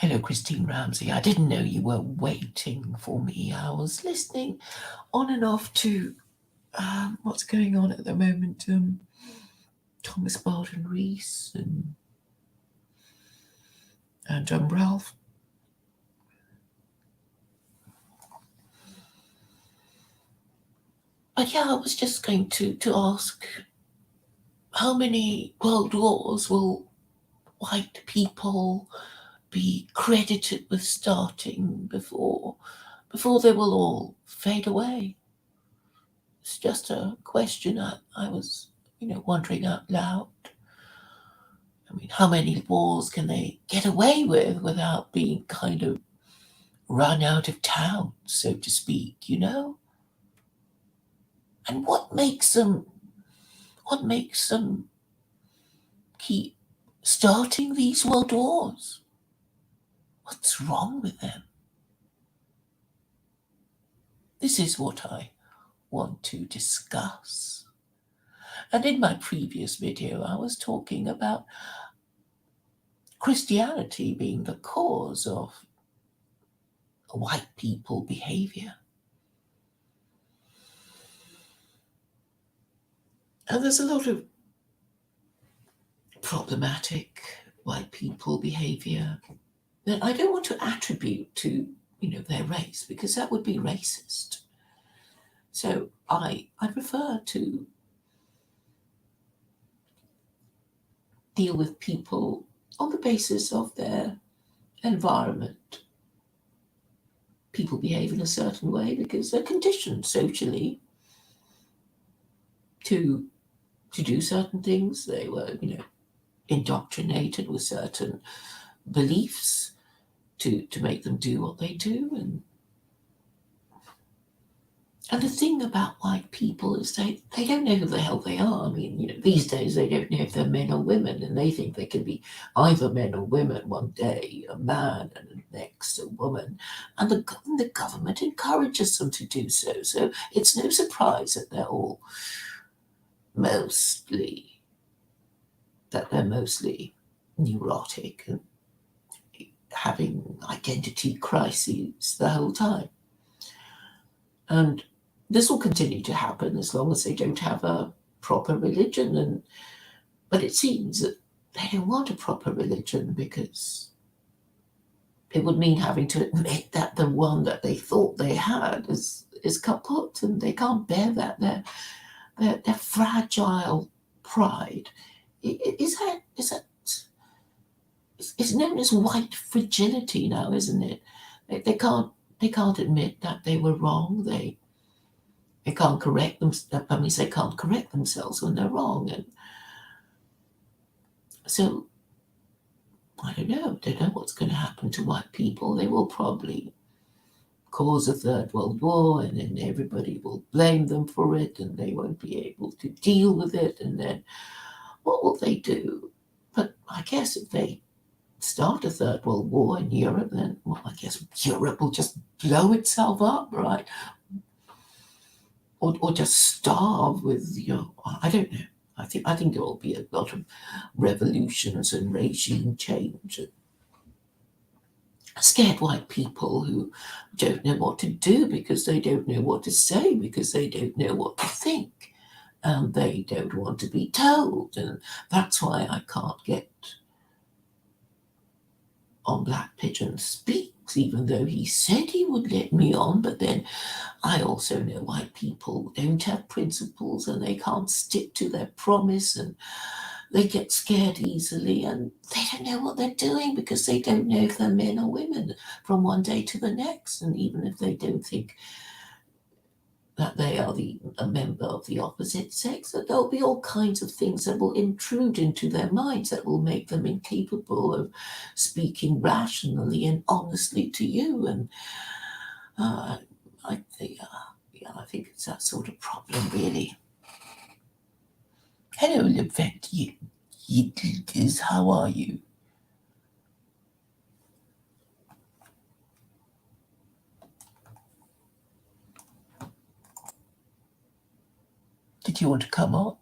Hello, Christine Ramsey. I didn't know you were waiting for me. I was listening on and off to what's going on at the moment. Thomas Barton Rees and Ralph. But yeah, I was just going to ask, how many world wars will white people be credited with starting before they will all fade away? It's just a question I was, wondering out loud. I mean, how many wars can they get away with without being kind of run out of town, so to speak? And what makes them keep starting these world wars? What's wrong with them? This is what I want to discuss. And in my previous video, I was talking about Christianity being the cause of white people behavior. And there's a lot of problematic white people behavior that I don't want to attribute to, their race, because that would be racist. So I prefer to deal with people on the basis of their environment. People behave in a certain way because they're conditioned socially to do certain things. They were, indoctrinated with certain beliefs to make them do what they do. And the thing about white people is they don't know who the hell they are. I mean, these days they don't know if they're men or women, and they think they can be either men or women one day, a man, and the next a woman. And the government encourages them to do so. So it's no surprise that they're mostly neurotic and having identity crises the whole time. And this will continue to happen as long as they don't have a proper religion. But it seems that they don't want a proper religion because it would mean having to admit that the one that they thought they had is kaput, and they can't bear that. Their fragile pride is it's known as white fragility now, isn't it? They can't admit that they were wrong. They can't correct them. That means they can't correct themselves when they're wrong. And so I don't know what's going to happen to white people. They will probably cause a third world war, and then everybody will blame them for it, and they won't be able to deal with it. And then what will they do? But I guess if they start a third world war in Europe, then I guess Europe will just blow itself up, right? Or just starve with, I don't know. I think there will be a lot of revolutions and regime change. Scared white people who don't know what to do because they don't know what to say, because they don't know what to think, and they don't want to be told. And that's why I can't get on Black Pigeon Speaks, even though he said he would let me on. But then I also know white people don't have principles, and they can't stick to their promise, and they get scared easily, and they don't know what they're doing because they don't know if they're men or women from one day to the next. And even if they don't think that they are a member of the opposite sex, that there'll be all kinds of things that will intrude into their minds that will make them incapable of speaking rationally and honestly to you. And I think it's that sort of problem, really. Hello, Levent Yildiz. How are you? Did you want to come on?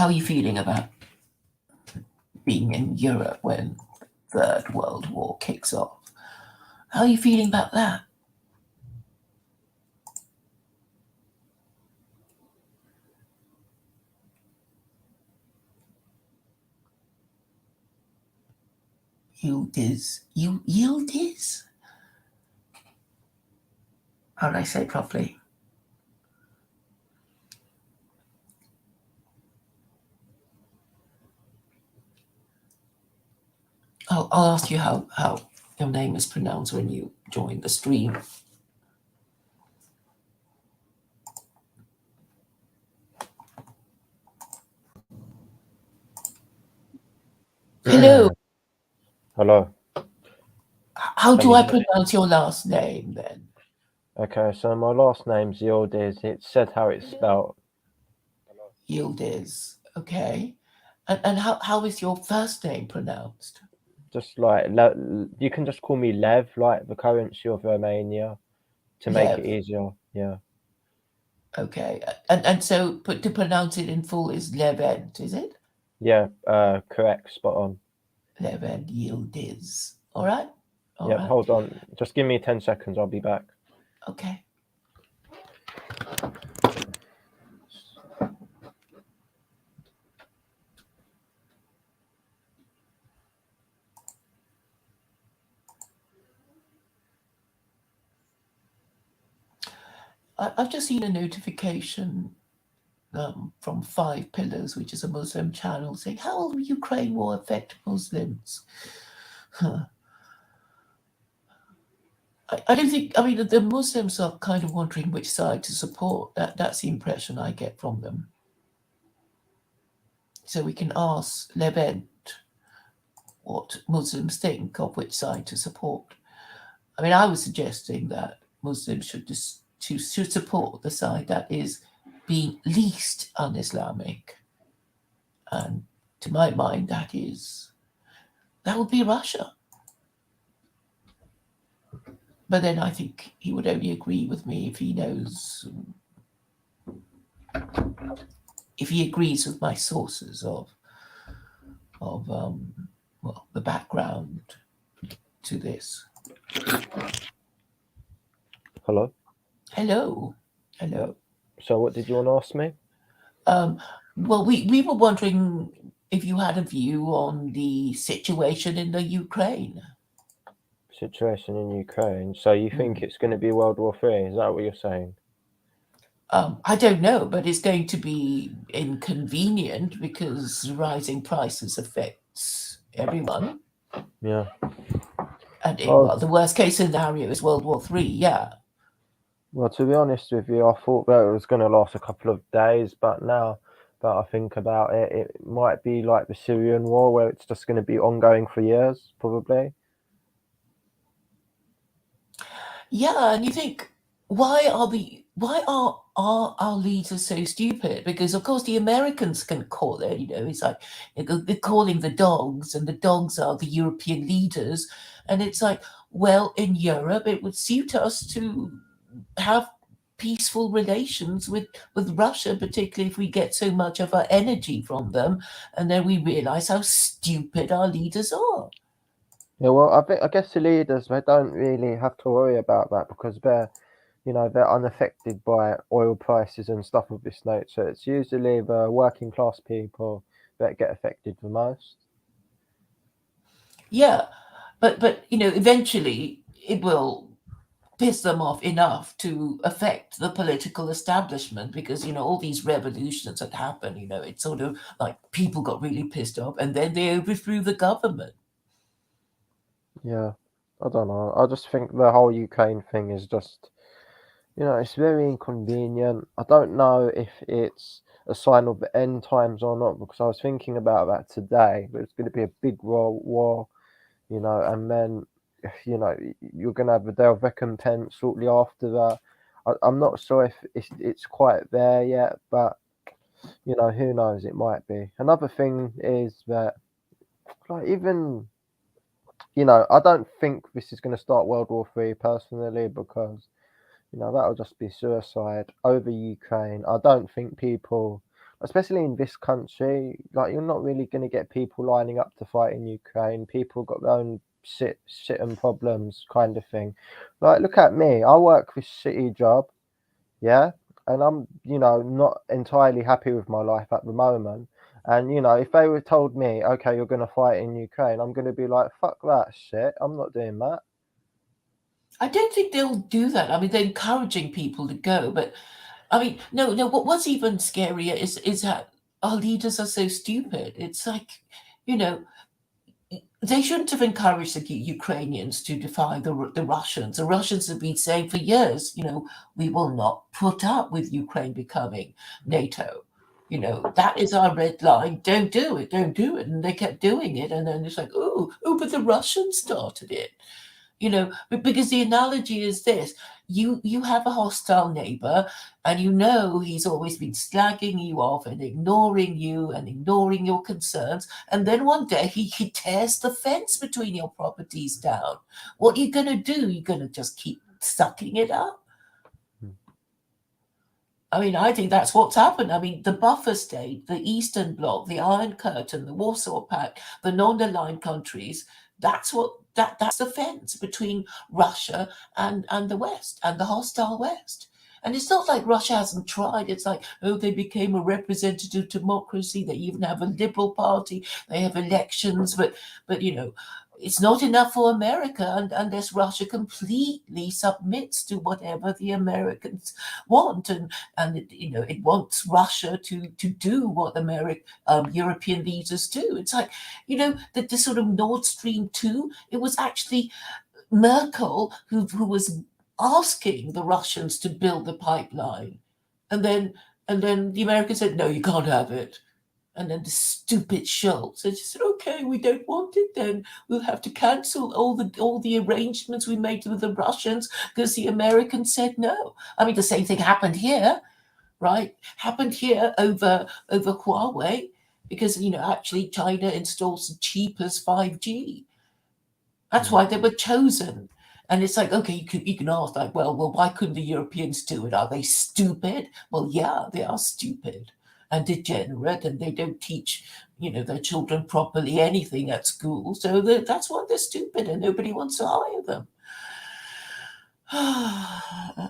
How are you feeling about being in Europe when Third World War kicks off? How are you feeling about that? Yildiz? How do I say it properly? I'll ask you how your name is pronounced when you join the stream. Hello. Hello. How do I pronounce your last name then? Okay, so my last name's Yildiz. It's said how it's spelled. Yildiz. Okay. And how is your first name pronounced? Just like you can just call me Lev, like the currency of Romania, to make it easier. Yeah. Okay. And so to pronounce it in full is Levent, is it? Yeah. Correct. Spot on. Levent Yildiz. All right. Yep. Right. Hold on. Just give me 10 seconds. I'll be back. Okay. I've just seen a notification from Five Pillars, which is a Muslim channel, saying, how will Ukraine war affect Muslims? I don't think, I mean, the Muslims are kind of wondering which side to support. That's the impression I get from them. So we can ask Levent what Muslims think of which side to support. I mean, I was suggesting that Muslims should support the side that is being least un-Islamic. And to my mind, that would be Russia. But then I think he would only agree with me if he knows, if he agrees with my sources of the background to this. Hello. Hello. So what did you want to ask me? Well, we were wondering if you had a view on the situation in the Ukraine. Situation in Ukraine. So you think it's going to be World War III? Is that what you're saying? I don't know, but it's going to be inconvenient because rising prices affects everyone. Yeah. And the worst case scenario is World War III, yeah. Well, to be honest with you, I thought that it was going to last a couple of days, but now that I think about it, it might be like the Syrian war, where it's just going to be ongoing for years, probably. Yeah, and you think, why are our leaders so stupid? Because of course the Americans can call it, it's like they're calling the dogs, and the dogs are the European leaders, and it's like, well, in Europe it would suit us to have peaceful relations with Russia, particularly if we get so much of our energy from them, and then we realize how stupid our leaders are. Yeah, well, I guess the leaders, they don't really have to worry about that because they're unaffected by oil prices and stuff of this nature. It's usually the working class people that get affected the most. Yeah, but eventually it will piss them off enough to affect the political establishment, because all these revolutions that happen, it's sort of like people got really pissed off and then they overthrew the government. Yeah, I don't know. I just think the whole Ukraine thing is just, it's very inconvenient. I don't know if it's a sign of the end times or not, because I was thinking about that today. There's going to be a big world war, and then, you're going to have the day of recompense shortly after that. I'm not sure if it's quite there yet, but, who knows? It might be. Another thing is that, like, even, I don't think this is going to start World War III personally, because that'll just be suicide over Ukraine. I don't think people, especially in this country, like you're not really going to get people lining up to fight in Ukraine. People got their own shit and problems, kind of thing. Like, look at me. I work this shitty job, yeah, and I'm, not entirely happy with my life at the moment. And if they were told me, okay, you're going to fight in Ukraine, I'm going to be like, fuck that shit. I'm not doing that. I don't think they'll do that. I mean, they're encouraging people to go, but I mean, no. What's even scarier is that our leaders are so stupid. It's like, you know, they shouldn't have encouraged the Ukrainians to defy the Russians. The Russians have been saying for years, we will not put up with Ukraine becoming NATO. That is our red line. Don't do it. Don't do it. And they kept doing it. And then it's like, oh, but the Russians started it. Because the analogy is this: you have a hostile neighbor, and he's always been slagging you off and ignoring you and ignoring your concerns, and then one day he tears the fence between your properties down. What are you going to do? You're going to just keep sucking it up? I mean, I think that's what's happened. I mean, the buffer state, the Eastern Bloc, the Iron Curtain, the Warsaw Pact, the non-aligned countries, that's the fence between Russia and the West and the hostile West. And it's not like Russia hasn't tried. It's like, oh, they became a representative democracy. They even have a liberal party. They have elections, but it's not enough for America unless Russia completely submits to whatever the Americans want, and it wants Russia to do what European leaders do. It's like that this sort of Nord Stream 2. It was actually Merkel who was asking the Russians to build the pipeline, and then the Americans said, no, you can't have it. And then the stupid Schultz just said, okay, we don't want it then. We'll have to cancel all the arrangements we made with the Russians because the Americans said no. I mean, the same thing happened here, right? Happened here over Huawei because, actually China installs the cheapest 5G. That's why they were chosen. And it's like, okay, you can ask, like, well, why couldn't the Europeans do it? Are they stupid? Well, yeah, they are stupid and degenerate, and they don't teach, their children properly anything at school. So that's why they're stupid, and nobody wants to hire them.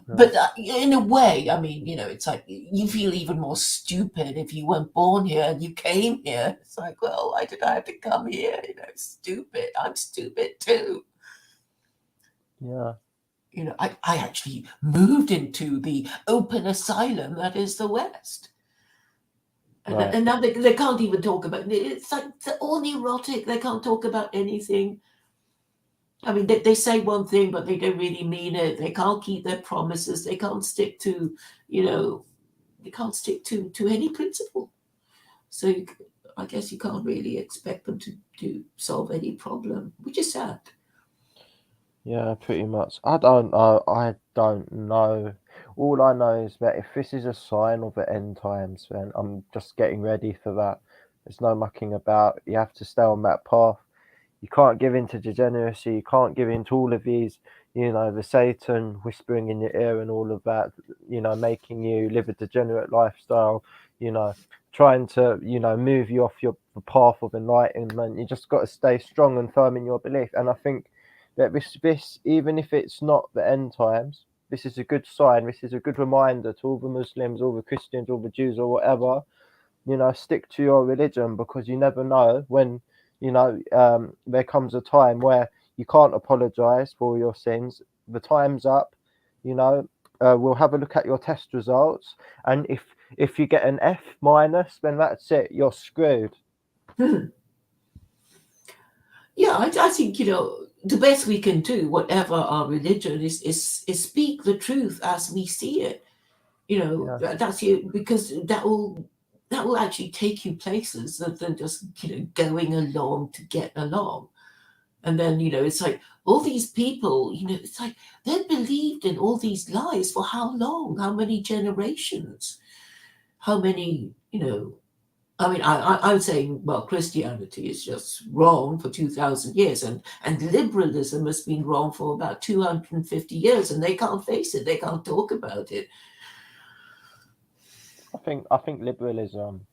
But in a way, I mean, it's like you feel even more stupid if you weren't born here and you came here. It's like, well, why did I have to come here? Stupid. I'm stupid too. Yeah. I actually moved into the open asylum that is the West. Right. And now they can't even talk about it. It's like they're all neurotic. They can't talk about anything. I mean, they say one thing, but they don't really mean it. They can't keep their promises. They can't stick to, they can't stick to any principle. So I guess you can't really expect them to solve any problem, which is sad. Yeah, pretty much. I don't know. All I know is that if this is a sign of the end times, then I'm just getting ready for that. There's no mucking about. You have to stay on that path. You can't give in to degeneracy. You can't give in to all of these, the Satan whispering in your ear and all of that, making you live a degenerate lifestyle, trying to, move you off the path of enlightenment. You just got to stay strong and firm in your belief. And I think that this, even if it's not the end times, this is a good sign. This is a good reminder to all the Muslims, all the Christians, all the Jews, or whatever. Stick to your religion, because you never know when, there comes a time where you can't apologize for your sins. The time's up. We'll have a look at your test results, and if you get an F minus, then that's it. You're screwed. Yeah, I think the best we can do, whatever our religion is speak the truth as we see it. That's it, because that will actually take you places than just going along to get along. And then it's like all these people, it's like they believed in all these lies for how long, how many generations, how many I mean, I'm saying, well, Christianity is just wrong for 2,000 years, and liberalism has been wrong for about 250 years, and they can't face it. They can't talk about it. I think liberalism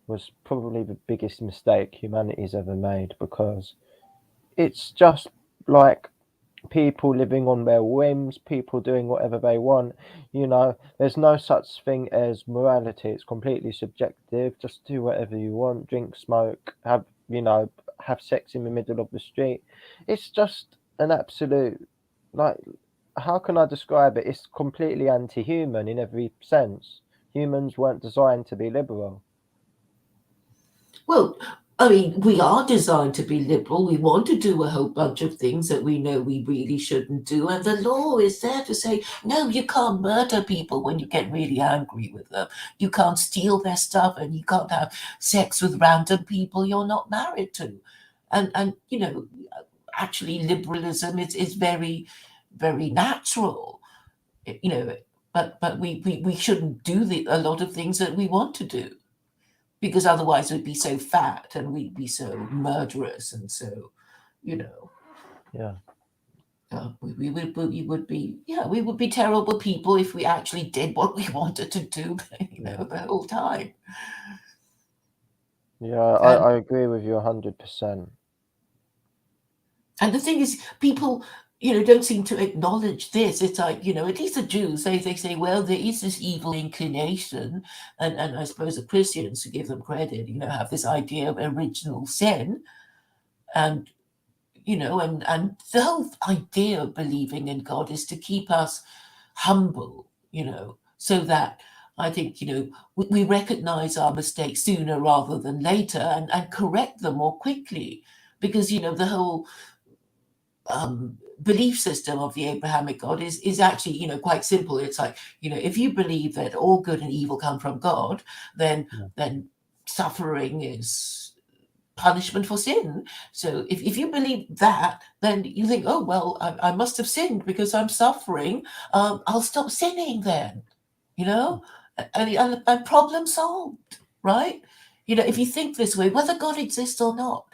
was probably the biggest mistake humanity's ever made, because it's just like people living on their whims, people doing whatever they want. You know, there's no such thing as morality. It's completely subjective. Just do whatever you want, drink, smoke, have sex in the middle of the street. It's just an absolute, like, how can I describe it? It's completely anti-human in every sense. Humans weren't designed to be liberal. Well, I mean, we are designed to be liberal. We want to do a whole bunch of things that we know we really shouldn't do. And the law is there to say, no, you can't murder people when you get really angry with them. You can't steal their stuff, and you can't have sex with random people you're not married to. And actually liberalism is very, very natural. But we shouldn't do a lot of things that we want to do, because otherwise we'd be so fat and we'd be so murderous, and so you know Yeah, we would be terrible people if we actually did what we wanted to do yeah, the whole time. yeah. and I agree with you 100%. and the thing is, people don't seem to acknowledge this. It's like, at least the Jews, they say, well, there is this evil inclination, and I suppose the Christians, to give them credit, have this idea of original sin. And and the whole idea of believing in God is to keep us humble, so that I think, we recognize our mistakes sooner rather than later, and correct them more quickly. Because, the whole belief system of the Abrahamic God is actually, quite simple. It's like, if you believe that all good and evil come from God, then Yeah, then suffering is punishment for sin. So if you believe that, then you think, oh, well, I must have sinned because I'm suffering. I'll stop sinning then, you know, and problem solved, right? If you think this way, whether God exists or not,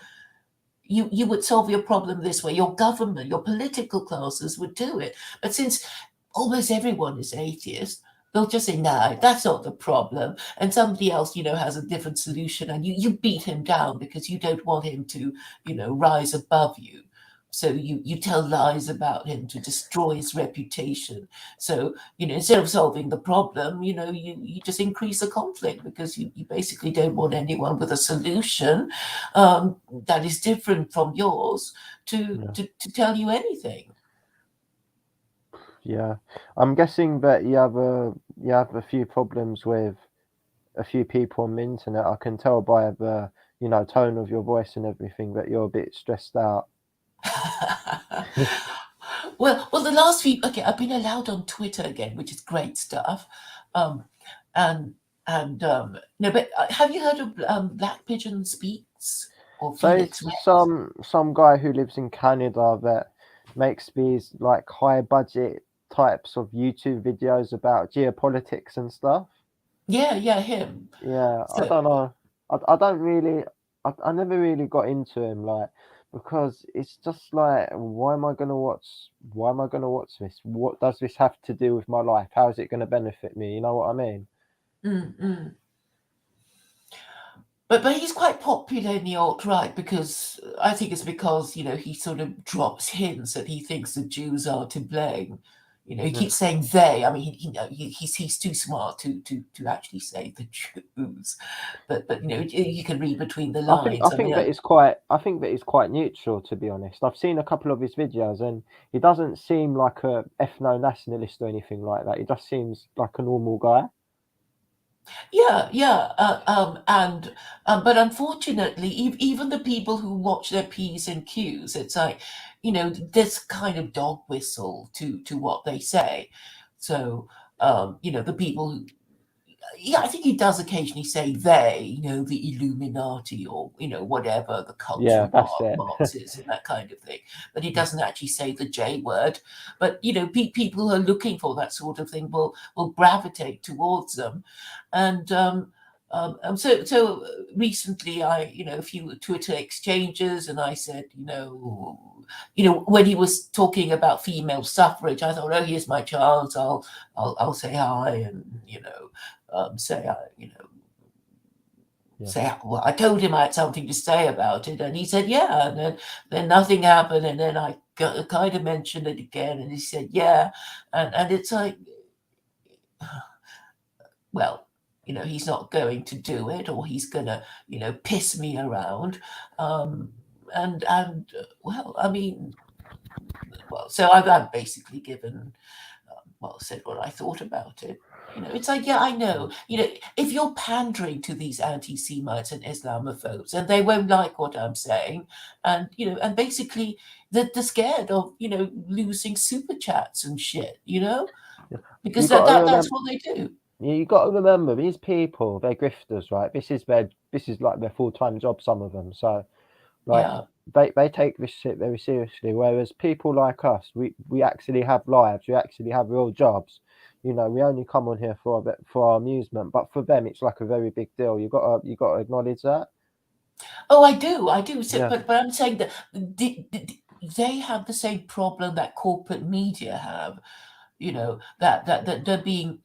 you would solve your problem this way. Your government, your political classes would do it. But since almost everyone is atheist, they'll just say, no, that's not the problem. And somebody else, has a different solution, and you beat him down because you don't want him to, rise above you. So you tell lies about him to destroy his reputation. So, instead of solving the problem, you just increase the conflict, because you basically don't want anyone with a solution that is different from yours to, yeah, to tell you anything. yeah. I'm guessing that you have a few problems with a few people on the internet. I can tell by the tone of your voice and everything that you're a bit stressed out. Well, the last few. Okay, I've been allowed on Twitter again, which is great stuff. Um, and no, but have you heard of Black Pigeon Speaks or So it's Felix Rex? some guy who lives in Canada that makes these like high budget types of YouTube videos about geopolitics and stuff. Yeah, him. Yeah, I So don't know. I don't really. I never really got into him, like, because it's just like, why am I gonna watch? Why am I gonna watch this? What does this have to do with my life? How is it gonna benefit me? You know what I mean? mm. But he's quite popular in the alt right, because I think it's because he sort of drops hints that he thinks the Jews are to blame. He Yeah. keeps saying they. I mean, he's too smart to actually say the Jews. But you can read between the I lines. I think mean, that is quite I think that he's quite neutral, to be honest. I've seen a couple of his videos and he doesn't seem like a ethno nationalist or anything like that. He just seems like a normal guy. yeah. And but unfortunately, even the people who watch their P's and Q's, it's like, this kind of dog whistle to what they say. So the people who, yeah, I think he does occasionally say they, the Illuminati, or whatever the Yeah, cultural that's it. Marxism, that kind of thing. But he doesn't actually say the J word. But people who are looking for that sort of thing will gravitate towards them. And so recently, a few Twitter exchanges, and I said, when he was talking about female suffrage, I thought, oh, here's my chance. I'll say hi, and say, Yeah. say, well, I told him I had something to say about it, and he said, yeah, and then nothing happened, and then I kind of mentioned it again, and he said, yeah, and it's like, well, he's not going to do it, or he's gonna, piss me around, and well, I mean, well, so I've basically given, said what I thought about it. It's like, yeah, I know. If you're pandering to these anti-Semites and Islamophobes, and they won't like what I'm saying, and and basically they're scared of losing super chats and shit, because You got to that's remember. what they do. You got to remember these people. They're grifters, right? This is like their full-time job. Some of them. So like Yeah. they take this shit very seriously. Whereas people like us, we actually have lives. We actually have real jobs. We only come on here for a bit for our amusement. But for them, it's like a very big deal. You got to acknowledge that. Oh, I do. So, Yeah. but I'm saying that they have the same problem that corporate media have. That they're being,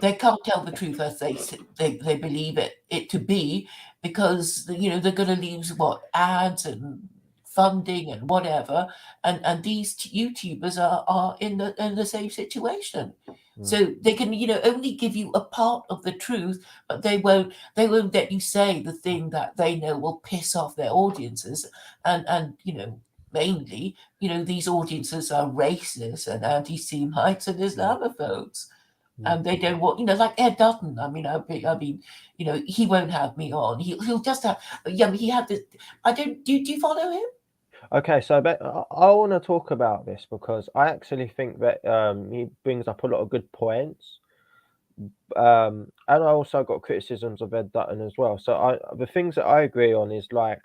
they can't tell the truth as they believe it to be, because they're going to lose what ads and funding and whatever, and these YouTubers are in the same situation. So they can only give you a part of the truth, but they won't let you say the thing that they know will piss off their audiences, and mainly these audiences are racist and anti-Semites and Islamophobes, Mm. and they don't want, like Ed Dutton. I mean, he won't have me on. He'll just have, yeah. He had this. I don't. Do you follow him? Okay, so I want to talk about this because I actually think that he brings up a lot of good points. And I also got criticisms of Ed Dutton as well. So the things that I agree on is like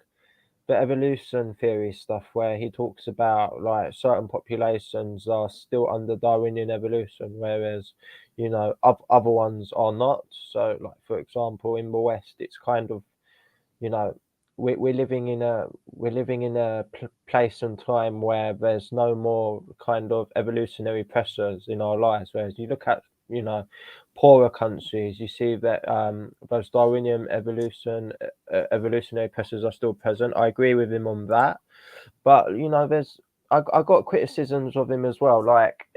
the evolution theory stuff, where he talks about like certain populations are still under Darwinian evolution, whereas other ones are not. So, like for example, in the West, it's kind of you know we're living in a place and time where there's no more kind of evolutionary pressures in our lives, whereas you look at poorer countries, you see that those Darwinian evolutionary pressures are still present. I agree with him on that, but there's I got criticisms of him as well. Like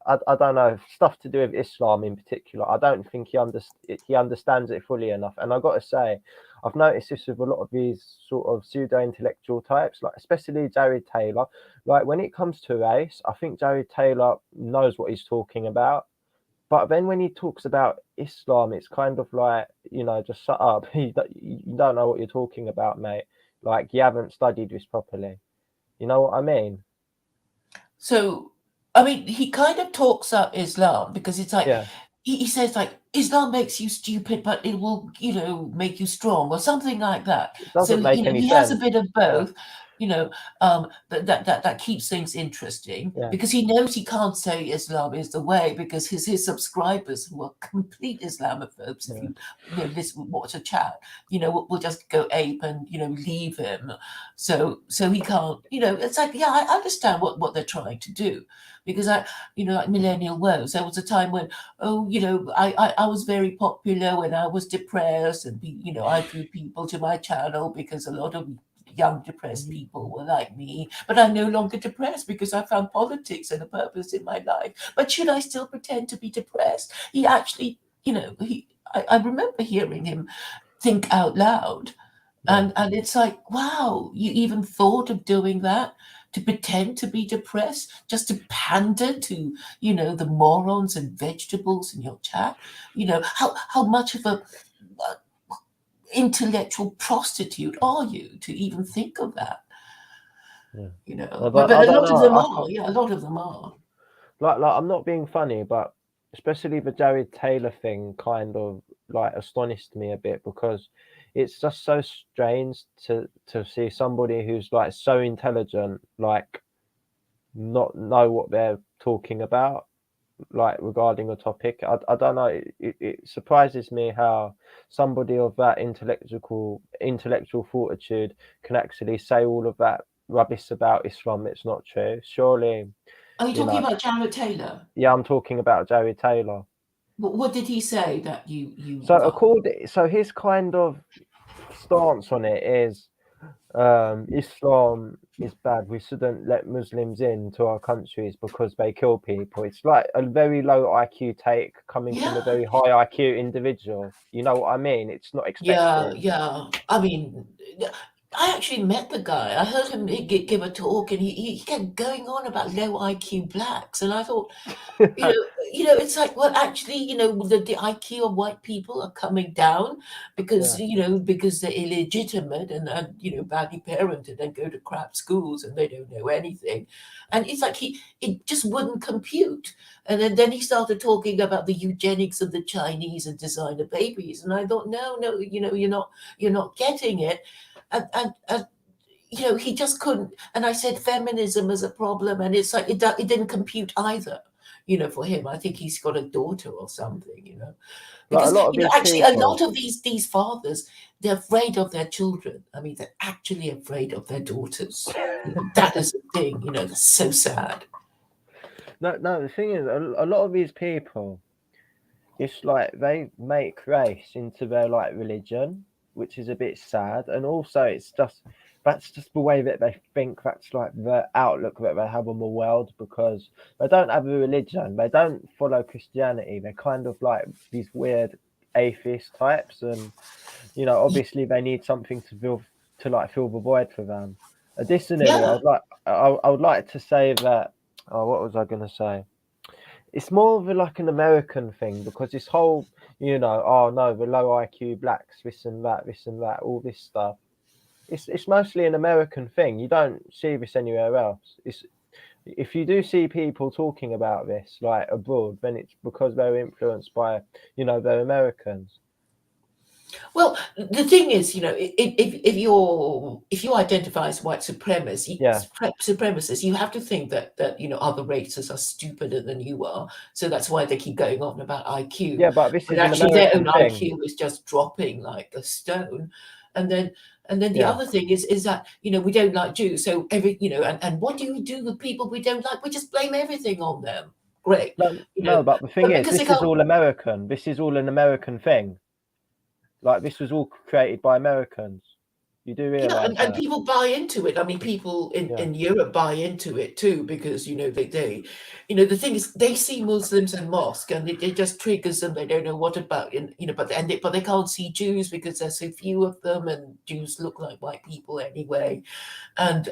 I don't know, stuff to do with Islam in particular. I don't think he understands it fully enough. And I got to say, I've noticed this with a lot of these sort of pseudo intellectual types, like especially Jared Taylor. Like when it comes to race, I think Jared Taylor knows what he's talking about. But then when he talks about Islam, it's kind of like, just shut up. You don't know what you're talking about, mate. Like you haven't studied this properly. You know what I mean? So, I mean, he kind of talks up Islam, because it's like Yeah. he says, like, Islam makes you stupid, but it will, make you strong, or something like that. It So, doesn't make any he has a sense. bit of Yeah. both, that keeps things interesting, Yeah. because he knows he can't say Islam is the way, because his subscribers, who are complete Islamophobes, if Yeah. you watch a chat, will just go ape and leave him. So he can't. It's like, yeah, I understand what they're trying to do, because like Millennial Woes, there was a time when, oh, I was very popular when I was depressed, and I drew people to my channel because a lot of young depressed people were like me, but I'm no longer depressed because I found politics and a purpose in my life. But should I still pretend to be depressed? He actually, I remember hearing him think out loud, Yeah. and it's like, wow, you even thought of doing that, to pretend to be depressed, just to pander to the morons and vegetables in your chat. How much of a intellectual prostitute are you to even think of that? Yeah. But I a don't lot of know. them are. Yeah, a lot of them are. Like I'm not being funny, but especially the Jared Taylor thing kind of like astonished me a bit, because it's just so strange to see somebody who's like so intelligent like not know what they're talking about, like regarding a topic. I don't know. It surprises me how somebody of that intellectual fortitude can actually say all of that rubbish about Islam. It's not true. Surely, Are you you talking know. about Jared Taylor? Yeah, I'm talking about Jared Taylor. What did he say that you got? So his kind of stance on it is Islam is bad. We shouldn't let Muslims into our countries because they kill people. It's like a very low IQ take coming from a Yeah, very high IQ individual. You know what I mean? It's not yeah, expected. yeah. I mean, I actually met the guy. I heard him give a talk, and he kept going on about low IQ blacks, and I thought, you know, it's like, well, actually, the IQ of white people are coming down because, Yeah, because they're illegitimate and badly parented and go to crap schools and they don't know anything. And it's like it just wouldn't compute. And then he started talking about the eugenics of the Chinese and designer babies. And I thought, no, you're not getting it. And he just couldn't. And I said feminism is a problem, and it's like it didn't compute either. For him, I think he's got a daughter or something. like a Because lot of these actually, a lot people. of these fathers, they're afraid of their children. I mean, they're actually afraid of their daughters. That is the thing. That's so sad. No. The thing is, a lot of these people, it's like they make race into their like religion, which is a bit sad. And also, that's just the way that they think. That's like the outlook that they have on the world because they don't have a religion. They don't follow Christianity. They're kind of like these weird atheist types, and obviously they need something to fill the void for them. Additionally, Yeah, I would like to say that. Oh, what was I going to say? It's more of like an American thing because this whole, oh no, the low IQ blacks, this and that, all this stuff. It's mostly an American thing. You don't see this anywhere else. It's if you do see people talking about this like abroad, then it's because they're influenced by, they're Americans. well, the thing is, if you identify as white Yeah, supremacist, you have to think that other races are stupider than you are. So that's why they keep going on about IQ. yeah, but this But is an actually, their American own thing. IQ is just dropping like a stone. And then the Yeah, other thing is that we don't like Jews. So and what do we do with people we don't like? We just blame everything on them. Great, no, but the thing but is, because they this is can't. all American. This is all an American thing. Like this was all created by Americans. You do Yeah, realize and that? people buy into it. I mean, people Yeah. in Europe buy into it too because the thing is they see Muslims and mosque and it just triggers them. They don't know what about but they can't see Jews because there's so few of them and Jews look like white people anyway. And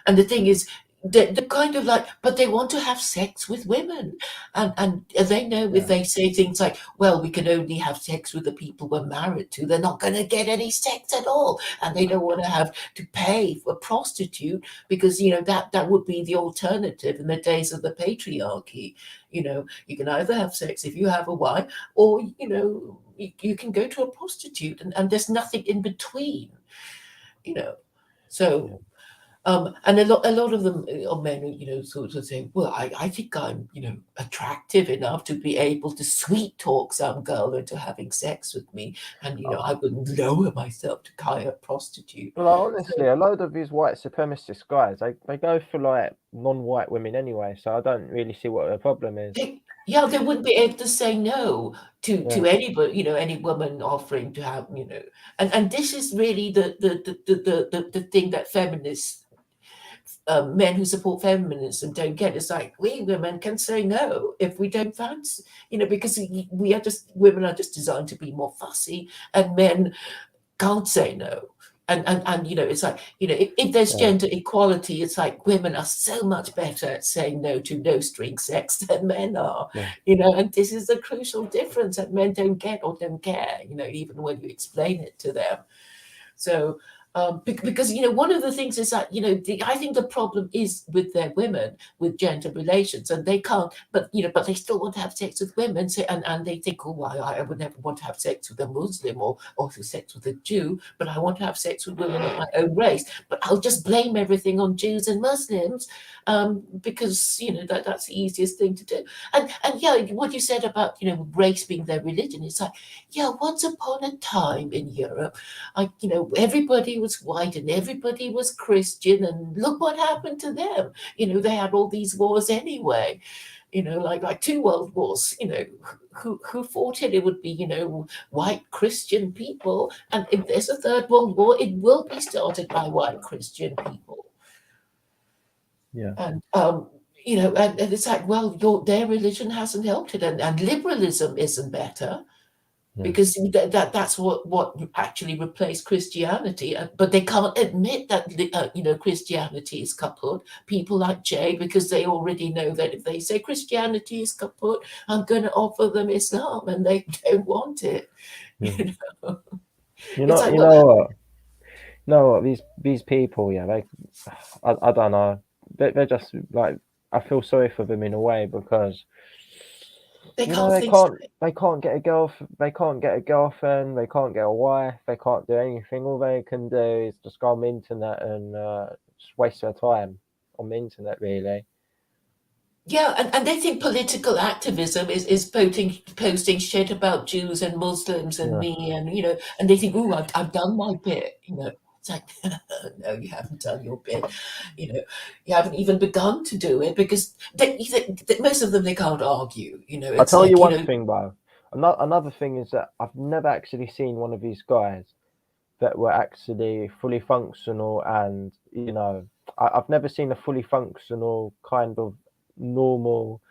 the thing is, they're kind of like, but they want to have sex with women, and they know if Yeah. they say things like, "Well, we can only have sex with the people we're married to," they're not going to get any sex at all, and they don't want to have to pay for a prostitute because that would be the alternative in the days of the patriarchy. You can either have sex if you have a wife, or you can go to a prostitute, and there's nothing in between. You know, Yeah. so and a lot of them of men, sort of say, well, I think I'm, attractive enough to be able to sweet talk some girl into having sex with me, and I wouldn't lower myself to hire a prostitute. Well, like, honestly, So a load of these white supremacist guys, they go for like non-white women anyway, so I don't really see what the problem is. yeah, they wouldn't be able to say no Yeah. to anybody, any woman offering to have, and this is really the thing that feminists men who support feminism don't get. It's like we women can say no if we don't fancy, because women are just designed to be more fussy, and men can't say no. And it's like if there's Yeah. gender equality, it's like women are so much better at saying no to no string sex than men are, Yeah. and this is the crucial difference that men don't get or don't care, even when you explain it to them. So, because one of the things is that I think the problem is with their women with gender relations, and they can't, but they still want to have sex with women, so, and they think, oh, I would never want to have sex with a Muslim or have sex with a Jew, but I want to have sex with women of my own race. But I'll just blame everything on Jews and Muslims, because that's the easiest thing to do. And yeah, what you said about race being their religion, it's like, yeah, once upon a time in Europe, everybody was white and everybody was Christian, and look what happened to them. They had all these wars anyway. like two world wars, who fought it? It would be, white Christian people. And if there's a third world war, it will be started by white Christian people. Yeah. And, and it's like, well, their religion hasn't helped it. And liberalism isn't better. Yeah. Because that's what actually replaced Christianity, but they can't admit that Christianity is kaput. People like Jay, because they already know that if they say Christianity is kaput, I'm going to offer them Islam, and they don't want it. Yeah. It's like, You know what, these people, yeah, I don't know, they're just like, I feel sorry for them in a way, because they you know can't think straight. they can't get a girlfriend, they can't get a wife, they can't do anything. All they can do is just go on the internet and just waste their time on the internet, really. Yeah, and they think political activism is posting shit about Jews and Muslims and Yeah. me, and they think, oh, I've done my bit. It's like, no, you haven't done your bit. You haven't even begun to do it, because most of them, they can't argue. I'll It's tell you like, one thing, though. Another thing is that I've never actually seen one of these guys that were actually fully functional, and I've never seen a fully functional kind of normal,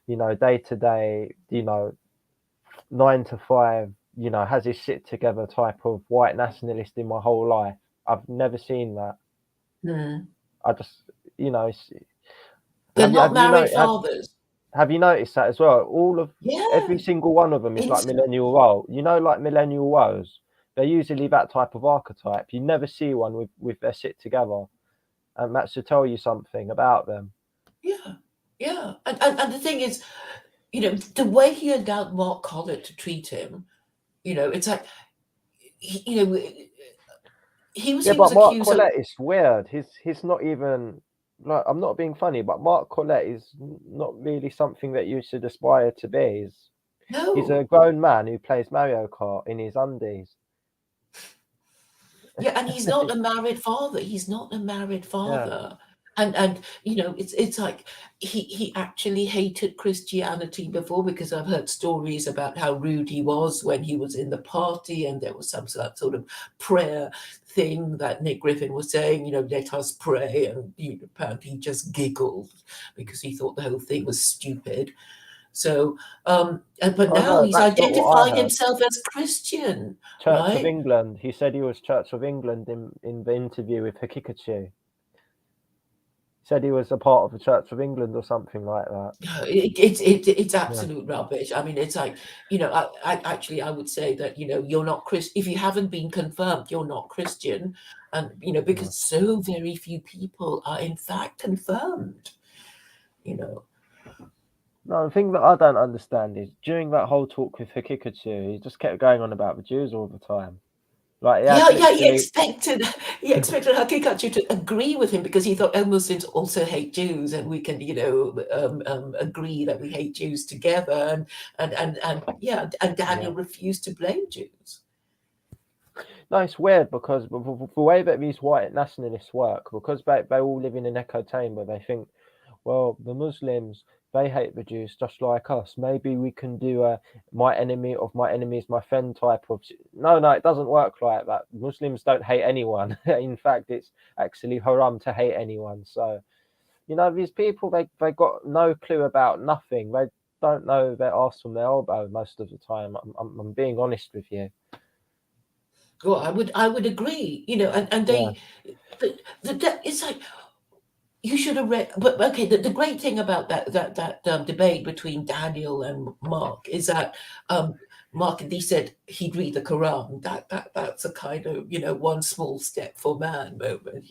day to day, 9 to 5, has his shit together type of white nationalist in my whole life. I've never seen that. I just, they're have you not have you know married fathers. have you noticed that as well? Every Yeah, single one of them is like instantly. millennial role. Like millennial woes. They're usually that type of archetype. You never see one with their shit together, and that should tell you something about them. Yeah, yeah. And the thing is, the way he allowed Mark Collett to treat him, it's like, he, you know, Yeah, he was but Mark accused of. Collett is weird. He's not even, like, I'm not being funny, but Mark Collett is not really something that you should aspire to be. He's a No. grown man who plays Mario Kart in his undies. Yeah, and he's not a married father. He's not a married Yeah, father. And it's like he actually hated Christianity before, because I've heard stories about how rude he was when he was in the party, and there was some sort of prayer thing that Nick Griffin was saying, let us pray, and apparently he just giggled because he thought the whole thing was stupid. So, but oh now no, he's that's not what I identified heard. himself as Christian, Church of right? England. He said he was Church of England in the interview with Hikikachu. Said he was a part of the Church of England or something like that. It's Yeah, absolute rubbish. I mean, it's like, I would say that, you're not Christian. If you haven't been confirmed, you're not Christian. And, yeah. because so very few people are in fact confirmed, you know. No, the thing that I don't understand is during that whole talk with Hikikachu, he just kept going on about the Jews all the time. Like he had Yeah, yeah, literally, he expected Hakikachi to agree with him, because he thought, oh, Muslims also hate Jews, and we can, agree that we hate Jews together, and yeah, and yeah. Daniel refused to blame Jews. No, it's weird because the way that these white nationalists work, because they all live in an echo chamber, they think, well, the Muslims, they hate the Jews just like us. Maybe we can do a my enemy of my enemy is my friend type of. No, it doesn't work like that. Muslims don't hate anyone. In fact, it's actually haram to hate anyone. So, these people, they got no clue about nothing. They don't know their arse from their elbow most of the time. I'm being honest with you. Well, I would agree, and Yeah, it's like, you should have read. But okay, the great thing about that debate between Daniel and Mark is that, Mark, he said he'd read the Quran. That's a kind of, one small step for man moment,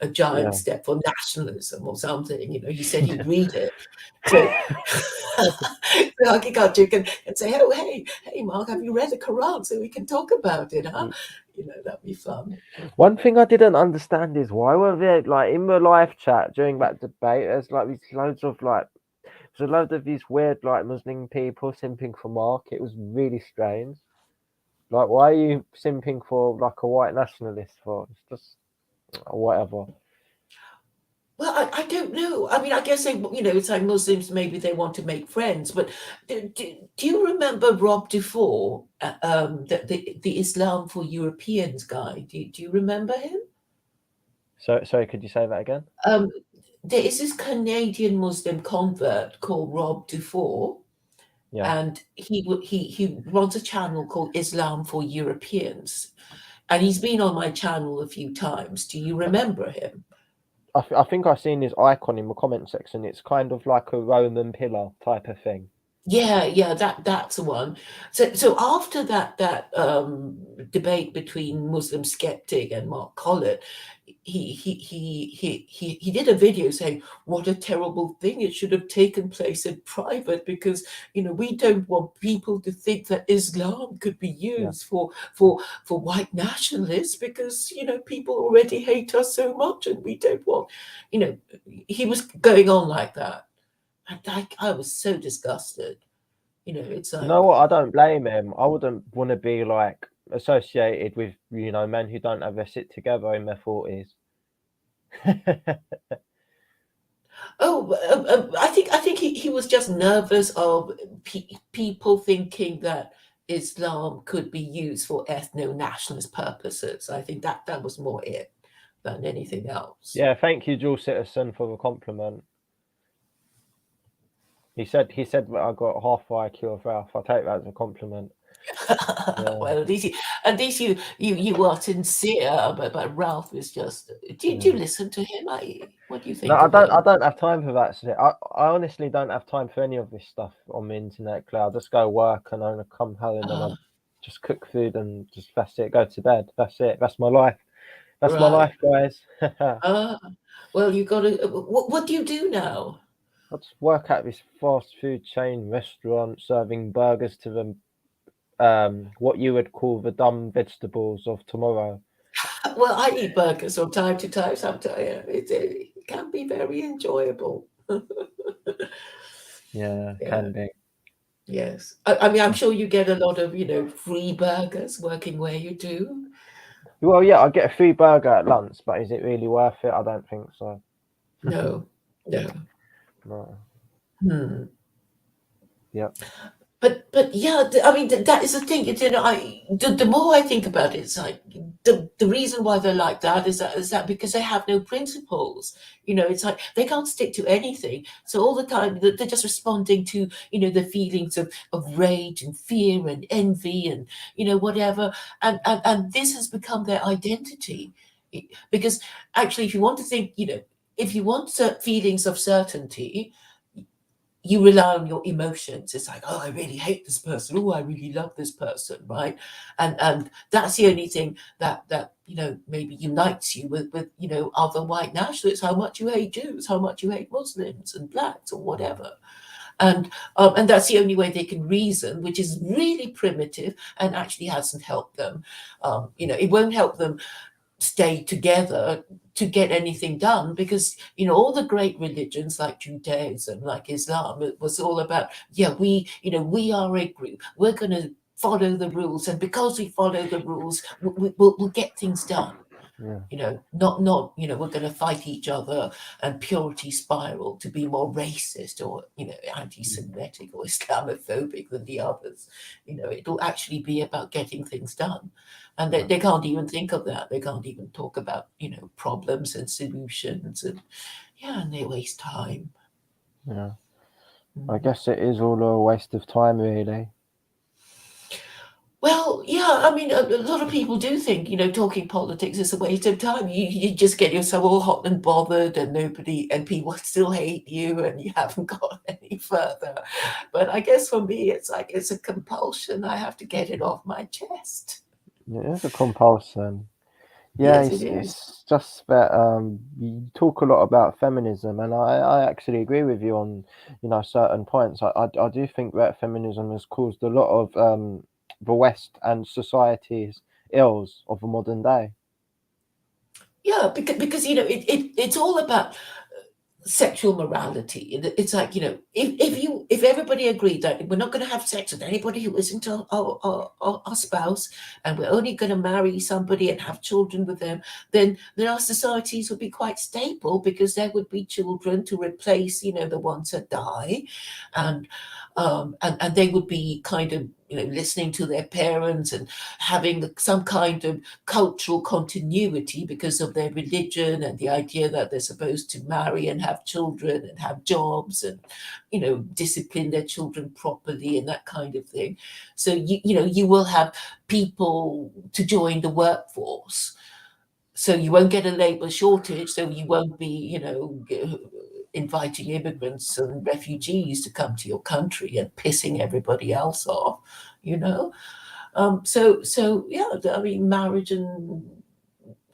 a giant yeah. step for nationalism or something. He said he'd read it. So, you can say, oh, hey, Mark, have you read the Quran so we can talk about it, huh? That'd be fun. One thing I didn't understand is why were there, like, in the live chat during that debate, there's like these loads of like there's a load of these weird like Muslim people simping for Mark. It was really strange. Like, why are you simping for like a white nationalist for? It's just whatever. Well, I don't know. I mean, I guess it's like Muslims, maybe they want to make friends. But do you remember Rob Dufour, the Islam for Europeans guy? Do you remember him? So sorry, could you say that again? Um, there is this Canadian Muslim convert called Rob Dufour, Yeah. and he runs a channel called Islam for Europeans, and he's been on my channel a few times. Do you remember him? I think I've seen his icon in the comment section. It's kind of like a Roman pillar type of thing. Yeah, that's the one. So after that debate between Muslim skeptic and Mark Collett, he did a video saying what a terrible thing, it should have taken place in private, because we don't want people to think that Islam could be Yeah. used for white nationalists, because people already hate us so much, and we don't want you know he was going on like that. And I was so disgusted. It's You like, know what? I don't blame him. I wouldn't want to be like associated with men who don't have their shit together in their 40s. oh, I think he was just nervous of people thinking that Islam could be used for ethno-nationalist purposes. I think that was more it than anything else. Yeah, thank you, dual citizen, for the compliment. He said that I got half the IQ of Ralph. I take that as a compliment. Yeah, Well, at least you are sincere, but Ralph is just. Do yeah. you listen to him? What do you No, think of I him? don't have time for that shit. I honestly don't have time for any of this stuff on the internet, Claire. I just go work and I come home and I Uh, just cook food and just that's it. Go to bed. That's it. That's my life. That's my right. life, guys. Uh, well, you got to. What do you do now? I just work at this fast food chain restaurant serving burgers to them. What you would call the dumb vegetables of tomorrow. Well, I eat burgers from time to time. Sometimes it can be very enjoyable. Yeah, Yeah, can be. yes. I mean, I'm sure you get a lot of free burgers working where you do. Well, yeah, I get a free burger at lunch, but is it really worth it? I don't think so. No, no. No. Hmm. Yep. But yeah, I mean that is the thing. The more I think about it, it's like the reason why they're like that is that because they have no principles. It's like they can't stick to anything. So all the time they're just responding to the feelings of rage and fear and envy and whatever. And this has become their identity. Because actually, if you want to think, if you want feelings of certainty, you rely on your emotions. It's like, oh, I really hate this person. Oh, I really love this person, right? And that's the only thing that maybe unites you with other white nationalists. How much you hate Jews, how much you hate Muslims and blacks or whatever. And that's the only way they can reason, which is really primitive and actually hasn't helped them. It won't help them stay together to get anything done, because all the great religions like Judaism, like Islam, it was all about, yeah, we are a group, we're going to follow the rules, and because we follow the rules, we'll get things done. Yeah. Not we're going to fight each other and purity spiral to be more racist or anti-Semitic or Islamophobic than the others. It'll actually be about getting things done, and they can't even think of that. They can't even talk about problems and solutions, and they waste time. Yeah. I Mm. guess it is all a waste of time, really. Well, yeah, I mean, a lot of people do think, talking politics is a waste of time. You just get yourself all hot and bothered, and people still hate you, and you haven't got any further. But I guess for me, it's like it's a compulsion. I have to get it off my chest. It is a compulsion. Yeah, Yes, it is. it's just that you talk a lot about feminism, and I actually agree with you on certain points. I do think that feminism has caused a lot of the West and society's ills of the modern day. Yeah, because it's all about sexual morality. It's like, if everybody agreed that we're not going to have sex with anybody who isn't our spouse, and we're only going to marry somebody and have children with them, then our societies would be quite stable, because there would be children to replace, the ones that die, and and they would be kind of, listening to their parents and having some kind of cultural continuity because of their religion, and the idea that they're supposed to marry and have children and have jobs and, discipline their children properly and that kind of thing. So you will have people to join the workforce. So you won't get a labour shortage. So you won't be, inviting immigrants and refugees to come to your country and pissing everybody else off, you know. So yeah, I mean, marriage and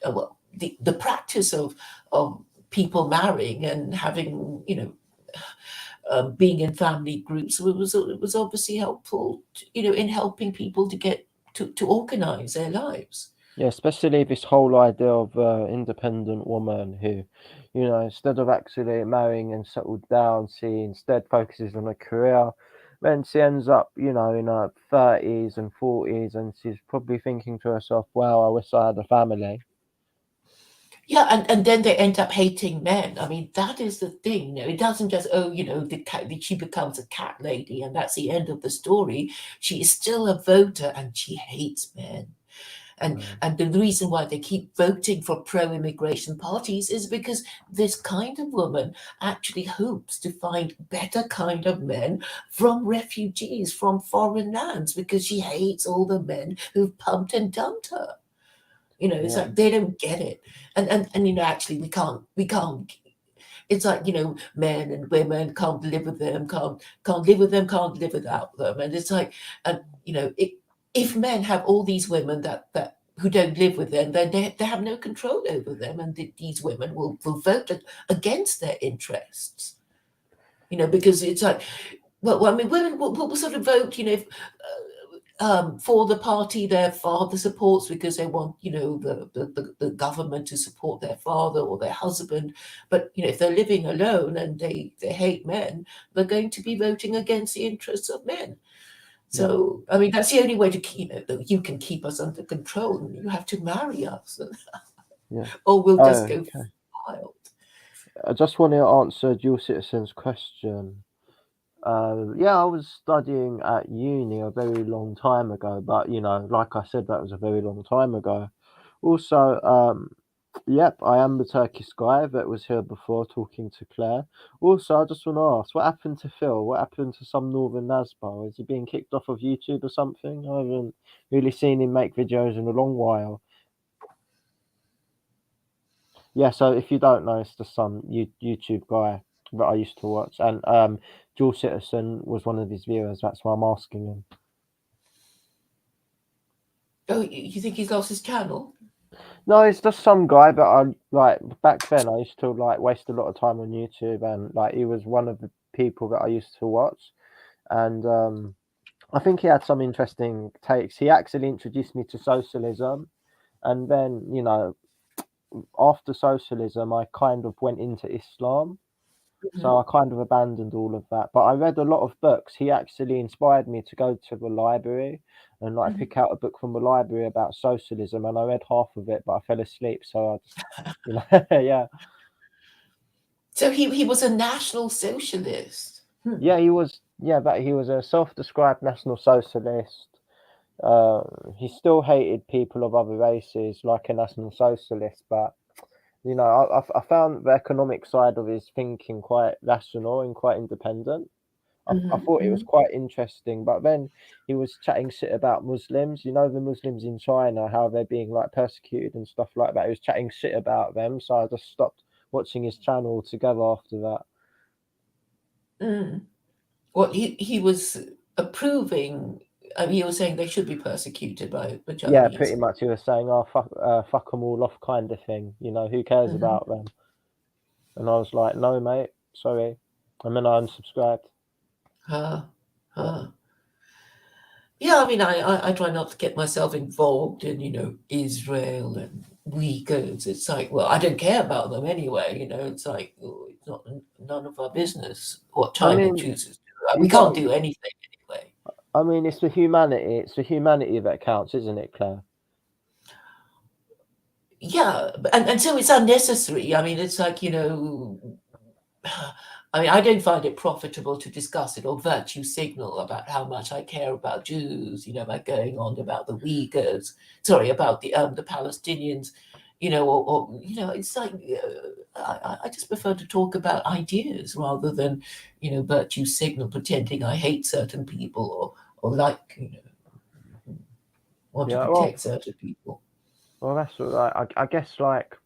well, the practice of people marrying and having, being in family groups was obviously helpful, in helping people to get to organize their lives. Yeah, especially this whole idea of independent woman who, instead of actually marrying and settled down, she instead focuses on a career. Then she ends up, in her 30s and 40s, and she's probably thinking to herself, wow, I wish I had a family. Yeah, and then they end up hating men. I mean, that is the thing. It doesn't just, she becomes a cat lady and that's the end of the story. She is still a voter and she hates men. And the reason why they keep voting for pro-immigration parties is because this kind of woman actually hopes to find better kind of men from refugees from foreign lands, because she hates all the men who've pumped and dumped her. It's Yeah, like they don't get it. And actually we can't. It's like, men and women can't live with them, can't live with them, can't live without them. And it's like, and if men have all these women that who don't live with them, then they have no control over them, and these women will vote against their interests. Because it's like, well, I mean, women will sort of vote, if, for the party their father supports, because they want, the government to support their father or their husband. But if they're living alone and they hate men, they're going to be voting against the interests of men. yeah, So I mean, that's the only way to keep, that you can keep us under control. You have to marry us, yeah. or we'll just go Okay. wild. I just want to answer dual citizens question. Yeah, I was studying at uni a very long time ago, but like I said, that was a very long time ago. Also, yep, I am the Turkish guy that was here before talking to Claire. Also, I just want to ask, what happened to Phil? What happened to some Northern Nasbar? Is he being kicked off of YouTube or something? I haven't really seen him make videos in a long while. Yeah, so if you don't know, it's just some YouTube guy that I used to watch, and Dual Citizen was one of his viewers. That's why I'm asking him. Oh, you think he's lost his channel? No, it's just some guy that I like. Back then, I used to like waste a lot of time on YouTube, and like he was one of the people that I used to watch, and I think he had some interesting takes. He actually introduced me to socialism, and then after socialism, I kind of went into Islam. So Mhm. I kind of abandoned all of that. But I read a lot of books. He actually inspired me to go to the library and like Mhm. pick out a book from the library about socialism. And I read half of it, but I fell asleep. So I just, yeah, So he was a national socialist. Hmm. yeah, he was, yeah, but he was a self-described national socialist. He still hated people of other races like a national socialist, but I found the economic side of his thinking quite rational and quite independent. I Mhm, thought it was mhm. quite interesting, but then he was chatting shit about Muslims. The Muslims in China, how they're being like persecuted and stuff like that. He was chatting shit about them, so I just stopped watching his channel altogether after that. Mm. Well, he was approving. He was saying they should be persecuted by the Yeah, pretty Chinese. much. He was saying, "Oh, fuck them all off," kind of thing. Who cares Mhm. about them? And I was like, "No, mate, sorry." And then I unsubscribed. Huh. Yeah, Huh. Yeah, I mean, I try not to get myself involved in, Israel and Uyghurs. It's like, well, I don't care about them anyway. It's like, oh, it's not none of our business what I China mean, chooses to do. you We can't got. do anything anyway. I mean, it's the humanity. It's the humanity that counts, isn't it, Claire? Yeah, and so it's unnecessary. I mean, it's like, I mean, I don't find it profitable to discuss it or virtue signal about how much I care about Jews, by going on about the Uyghurs, sorry, about the Palestinians, it's like I just prefer to talk about ideas rather than, virtue signal pretending I hate certain people or like, want to Yeah. Well, protect certain people. that's all right. I guess like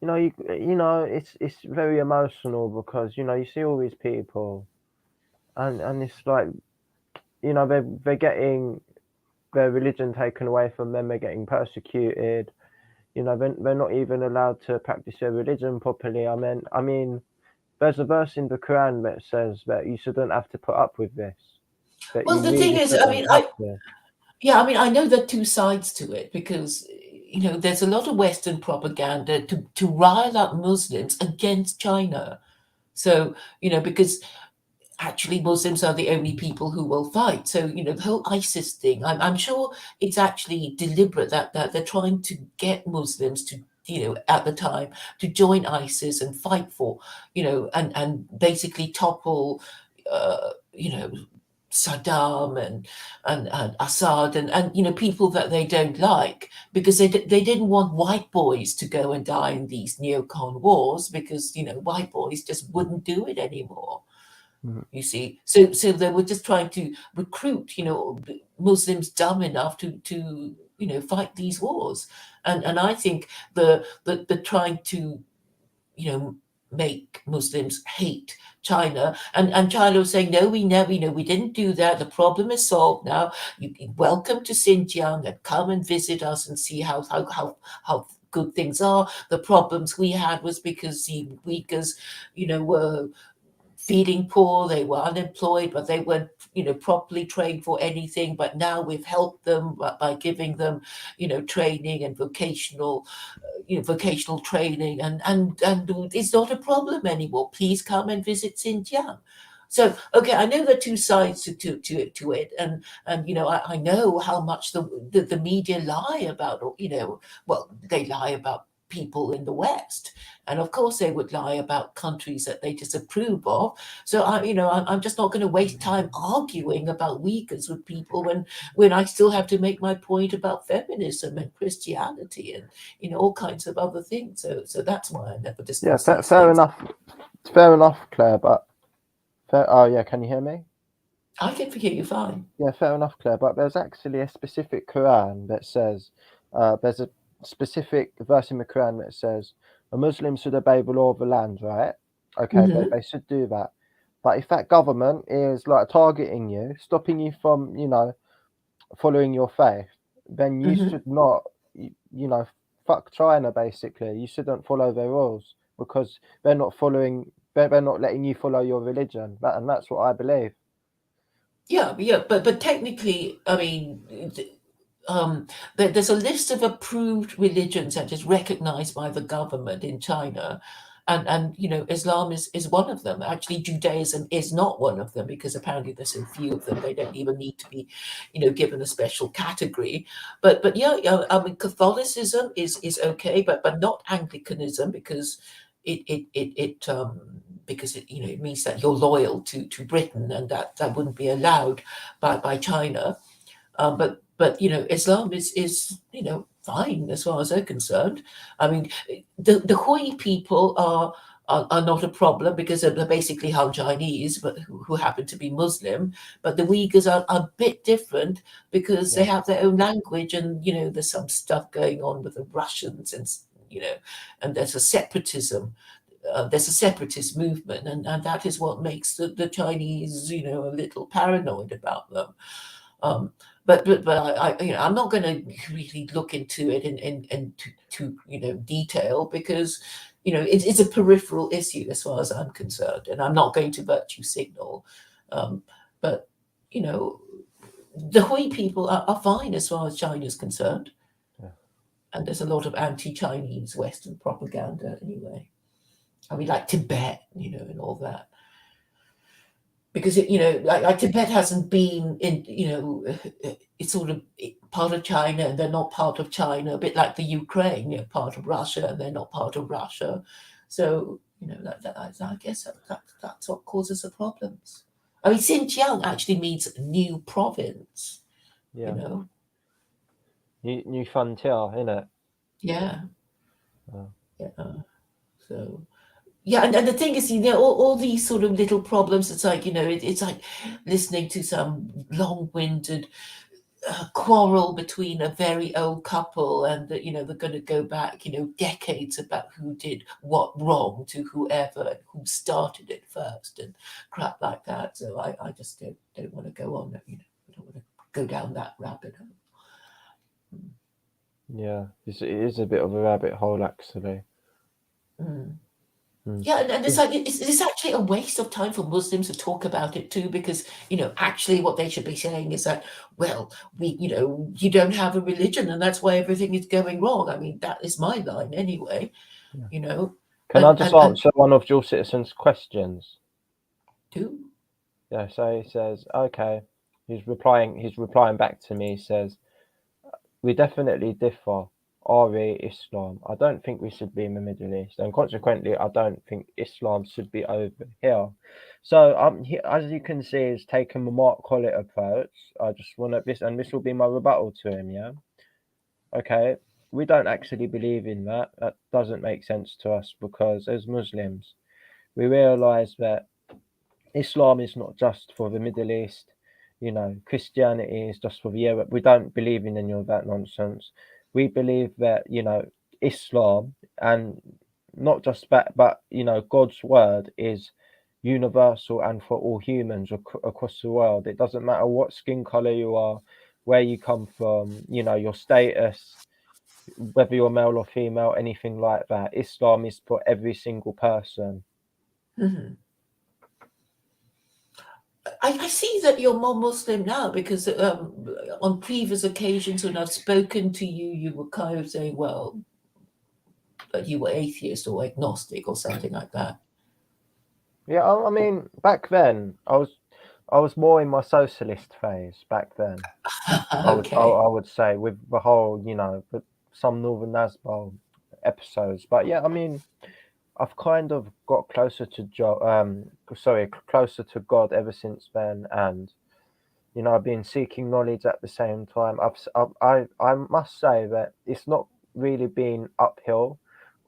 it's very emotional because you see all these people and it's like they're getting their religion taken away from them. They're getting persecuted. They're not even allowed to practice their religion properly. I mean, there's a verse in the Quran that says that you shouldn't have to put up with this. That Well, you the thing really is, I shouldn't mean, have to. yeah, I mean, I know there are two sides to it because, there's a lot of Western propaganda to rile up Muslims against China. So, because actually Muslims are the only people who will fight. So, the whole ISIS thing, I'm sure it's actually deliberate that they're trying to get Muslims to, at the time, to join ISIS and fight for, and basically topple, Saddam and Assad and people that they don't like because they didn't want white boys to go and die in these neocon wars because white boys just wouldn't do it anymore. Mhm. You see, so they were just trying to recruit Muslims dumb enough to fight these wars, and I think the trying to you know, make Muslims hate China. And China was saying, no, we never, we didn't do that. The problem is solved now. Welcome to Xinjiang and come and visit us and see how good things are. The problems we had was because the Uyghurs, were feeding poor, they were unemployed, but they weren't, properly trained for anything. But now we've helped them by giving them, training and vocational training, and it's not a problem anymore. Please come and visit Xinjiang. So, okay, I know there are two sides to it, and I know how much the media lie about, well, they lie about people in the West, and of course they would lie about countries that they disapprove of. So I'm just not going to waste time arguing about Uyghurs with people when I still have to make my point about feminism and Christianity and all kinds of other things. So that's why I never Yeah, discuss these fair things. enough. Fair enough, Claire. But oh yeah, can you hear me? I can forget you fine. Yeah, fair enough, Claire. But there's actually a specific Quran that says there's a specific verse in the Quran that says a Muslim should obey the law of the land, right? Okay, Hmm. they should do that. But if that government is like targeting you, stopping you from, following your faith, then you Hmm. should not, fuck China basically. You shouldn't follow their rules because they're not following, they're not letting you follow your religion. And that's what I believe. Yeah, but technically, I mean, there's a list of approved religions that is recognized by the government in China. And Islam is one of them. Actually, Judaism is not one of them because apparently there's so few of them. They don't even need to be, given a special category. But yeah, I mean, Catholicism is okay, but not Anglicanism because it means that you're loyal to Britain, and that wouldn't be allowed by China. But Islam is fine as far as they're concerned. I mean, the Hui people are not a problem because they're basically Han Chinese, but who happen to be Muslim. But the Uyghurs are a bit different because they Yeah. have their own language, and there's some stuff going on with the Russians, and there's a separatism. There's a separatist movement, and that is what makes the Chinese, a little paranoid about them. Um, but I'm not going to really look into it in to detail because it's a peripheral issue as far as I'm concerned, and I'm not going to virtue signal. Um, but you know the Hui people are fine as far as China's concerned. Yeah. And there's a lot of anti-Chinese Western propaganda anyway. I mean, like Tibet, and all that. Because like Tibet hasn't been in, it's sort of part of China and they're not part of China, a bit like the Ukraine, part of Russia and they're not part of Russia. So I guess that's what causes the problems. I mean, Xinjiang actually means new province. Yeah. You know, New frontier, innit? yeah, Oh. yeah. So yeah, and the thing is, all these sort of little problems. It's like it's like listening to some long-winded quarrel between a very old couple, and that they're going to go back decades about who did what wrong to whoever and who started it first and crap like that. So I just don't want to go on. I don't want to go down that rabbit hole. Yeah, it is a bit of a rabbit hole, actually. Mm. Mm. Yeah, and it's like it's actually a waste of time for Muslims to talk about it too, because actually what they should be saying is that, well, you don't have a religion, and that's why everything is going wrong. I mean, that is my line anyway. Yeah. You know, Can I just and answer one of your citizens' questions? do. Yeah, so he says, okay, he's replying back to me. He says, we definitely differ. RE Islam. I don't think we should be in the Middle East, and consequently, I don't think Islam should be over here. So, as you can see, he's taken the Mark Collett approach. I just want to and this will be my rebuttal to him. Yeah, okay. We don't actually believe in that. That doesn't make sense to us because as Muslims, we realise that Islam is not just for the Middle East. Christianity is just for Europe. We don't believe in any of that nonsense. We believe that, Islam and not just that, but, God's word is universal and for all humans across the world. It doesn't matter what skin color you are, where you come from, your status, whether you're male or female, anything like that. Islam is for every single person. Mhm. I see that you're more Muslim now because on previous occasions when I've spoken to you, you were kind of saying, well, that you were atheist or agnostic or something like that. Yeah, I mean, back then I was more in my socialist phase back then. Okay. I would say with the whole, with some Northern Nazbol episodes. But yeah, I mean, I've kind of got closer to closer to God ever since then, and I've been seeking knowledge at the same time. I must say that it's not really been uphill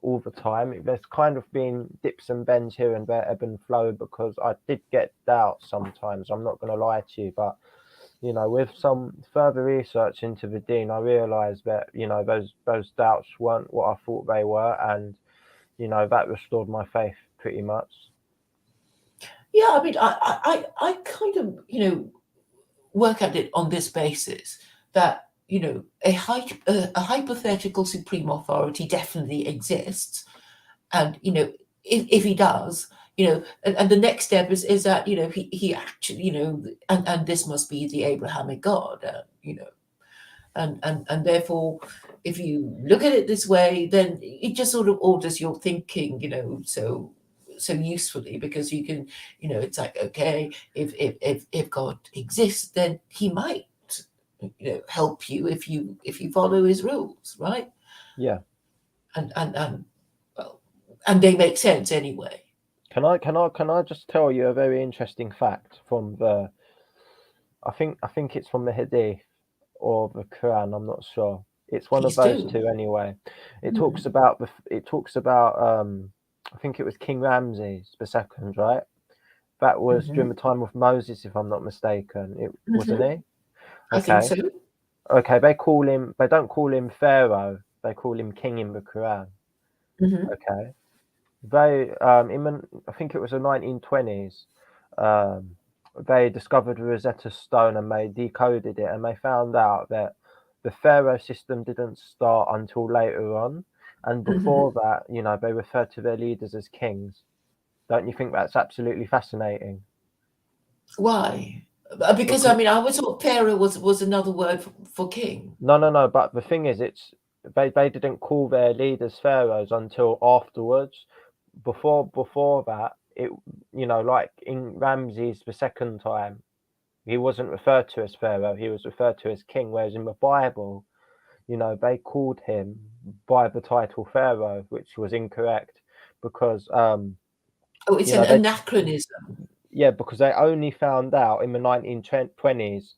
all the time. There's kind of been dips and bends here and there, ebb and flow, because I did get doubts sometimes. I'm not going to lie to you, but with some further research into the Deen, I realised that those doubts weren't what I thought they were, and that restored my faith pretty much. Yeah, I mean, I kind of, work at it on this basis that, a hypothetical supreme authority definitely exists. And, if he does, and the next step is that, he actually, and this must be the Abrahamic God, and therefore, if you look at it this way, then it just sort of orders your thinking, so usefully, because you can, it's like, okay, if God exists, then he might, help you if you follow his rules, right? Yeah. And well, and they make sense anyway. Can I just tell you a very interesting fact from the I think it's from the Hadith or the Quran, I'm not sure. It's one of Please those do. two anyway. It Hmm. talks about I think it was King Ramses the second, right? That was Hmm. during the time of Moses, if I'm not mistaken. It wasn't Hmm. he? I think Okay. so. Okay, they don't call him Pharaoh, they call him King in the Quran. Hmm. Okay. I think it was the 1920s. Um, they discovered the Rosetta Stone and they decoded it, and they found out that the pharaoh system didn't start until later on, and Hmm. before that, they referred to their leaders as kings. Don't you think that's absolutely fascinating? Why? Because I Because mean, I was thought pharaoh was another word for king. no. But the thing is, they didn't call their leaders pharaohs until afterwards. Before that, it like in Ramses the second time, he wasn't referred to as pharaoh. He was referred to as king. Whereas in the Bible, they called him by the title pharaoh, which was incorrect because Oh, it's an they anachronism. because they only found out in the 1920s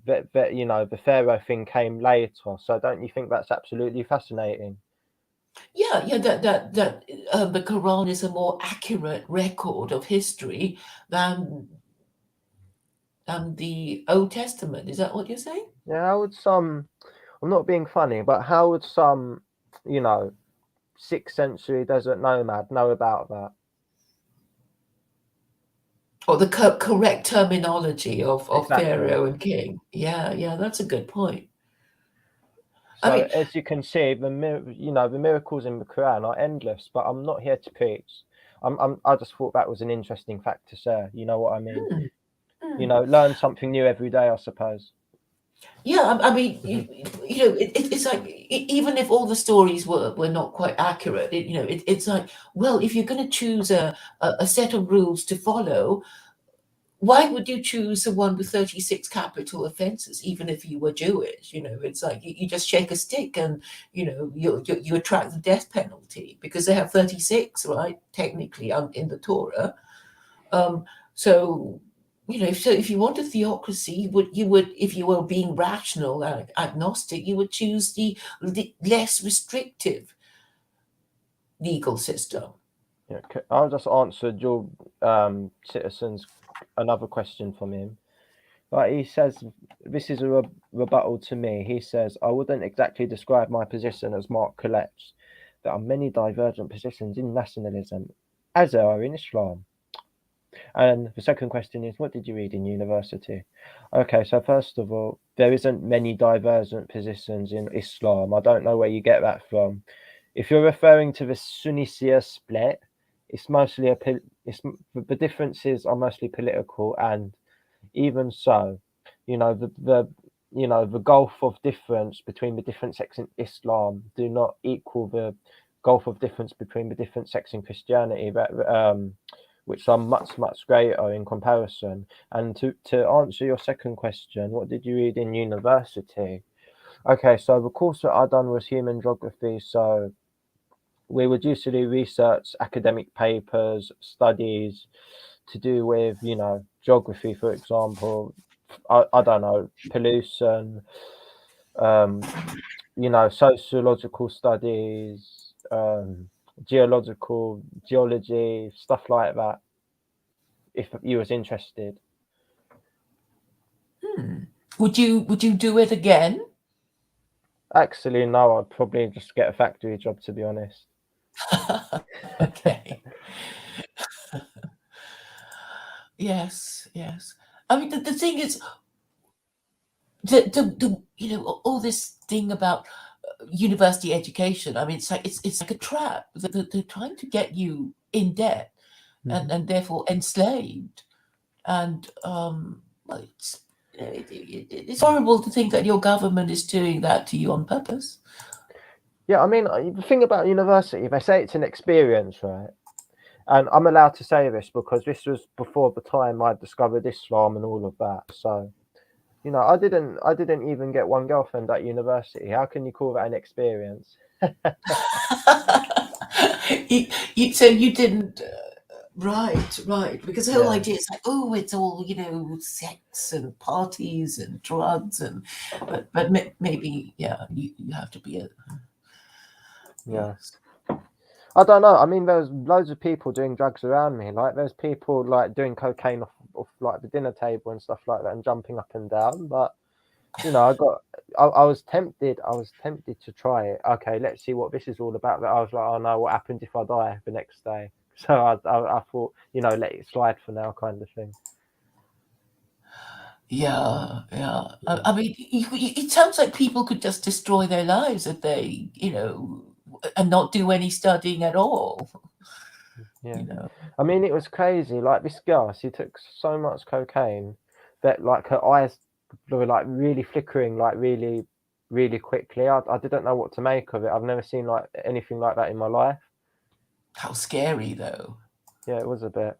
that the pharaoh thing came later. So don't you think that's absolutely fascinating? Yeah, yeah. That the Quran is a more accurate record of history than the Old Testament. Is that what you're saying? Yeah, how would some? I'm not being funny, but how would some, you know, 6th century desert nomad know about that? Or the correct terminology of Exactly. pharaoh and king? Yeah, yeah. That's a good point. I So mean, as you can see, the miracles in the Quran are endless. But I'm not here to preach. I just thought that was an interesting fact to share. You know what I mean? hmm, hmm. Learn something new every day, I suppose. Yeah, I mean, Mhm. it's like even if all the stories were not quite accurate, it's like, well, if you're going to choose a set of rules to follow, why would you choose the one with 36 capital offenses, even if you were Jewish? It's like you just shake a stick and you attract the death penalty because they have 36, right? Technically, in the Torah. Um, so so if you want a theocracy, you would if you were being rational and agnostic, you would choose the less restrictive legal system. Yeah, I'll just answer your citizens another question from him. Right, he says this is a rebuttal to me. He says I wouldn't exactly describe my position as Mark Collette's. There are many divergent positions in nationalism, as there are in Islam. And the second question is, what did you read in university? Okay, so first of all, there isn't many divergent positions in Islam. I don't know where you get that from. If you're referring to the Sunni Shia split, it's mostly the differences are mostly political, and even so, the gulf of difference between the different sects in Islam do not equal the gulf of difference between the different sects in Christianity, which are much greater in comparison. And to answer your second question, what did you read in university? Okay, so the course that I done was human geography, so we would usually research academic papers, studies to do with, geography, for example. I don't know, pollution, um, sociological studies, geology, stuff like that, if you was interested. Hmm. Would you do it again? Actually, no, I'd probably just get a factory job, to be honest. Okay. Yes, yes. I mean, the thing is, all this thing about university education. I mean, it's like a trap. They're trying to get you in debt and Mhm. and therefore enslaved. And well, it's horrible to think that your government is doing that to you on purpose. Yeah, I mean, the thing about university, they say it's an experience, right? And I'm allowed to say this because this was before the time I discovered Islam and all of that. So, I didn't even get one girlfriend at university. How can you call that an experience? So you didn't. Right, right. Because the whole Yeah, idea is like, oh, it's all sex and parties and drugs but maybe yeah, you have to be a yeah. yes. I don't know. I mean, there's loads of people doing drugs around me. Like, there's people like doing cocaine off like the dinner table and stuff like that, and jumping up and down. But I was tempted. I was tempted to try it. Okay, let's see what this is all about. But I was like, oh no, what happens if I die the next day? So I thought, let it slide for now, kind of thing. Yeah, yeah. I, Yeah, I mean, it sounds like people could just destroy their lives if they, and not do any studying at all. yeah. You know. I mean, it was crazy. Like this girl, she took so much cocaine. that like her eyes were like really flickering, like really, really quickly. I didn't know what to make of it. I've never seen like anything like that in my life. How scary, though. Yeah, it was a bit.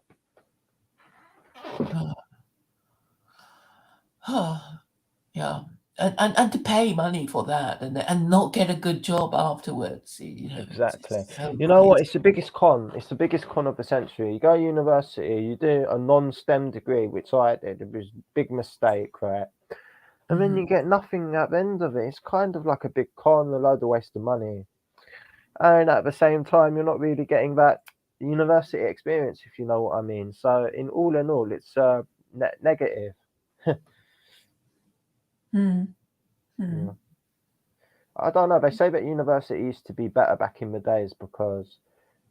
Yeah. And to pay money for that and not get a good job afterwards, Exactly. it's so You know what? crazy. It's the biggest con. It's the biggest con of the century. You go to university, you do a non-STEM degree, which I did. It was a big mistake, right? And then Mhm. you get nothing at the end of it. It's kind of like a big con, a load of waste of money. And at the same time, you're not really getting that university experience, if you know what I mean. So, in all, it's negative. Hmm. Hmm. Yeah. I don't know. They say that university used to be better back in the days because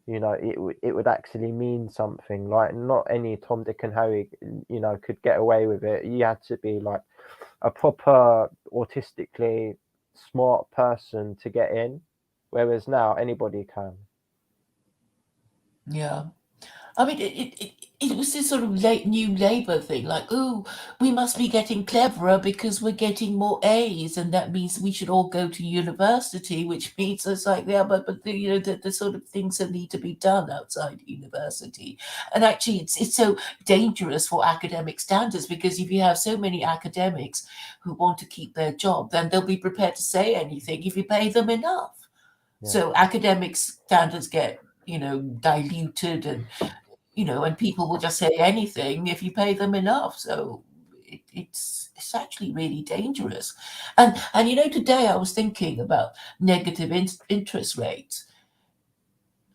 it would actually mean something. Like not any Tom, Dick, and Harry, could get away with it. You had to be like a proper autistically smart person to get in, whereas now anybody can. Yeah. I mean, it was this sort of late new Labour thing, like, oh, we must be getting cleverer because we're getting more A's, and that means we should all go to university, which means it's like, yeah, but the sort of things that need to be done outside university, and actually, it's so dangerous for academic standards because if you have so many academics who want to keep their job, then they'll be prepared to say anything if you pay them enough. Yeah, So academic standards get diluted and people will just say anything if you pay them enough. So it's actually really dangerous. And today I was thinking about negative interest rates.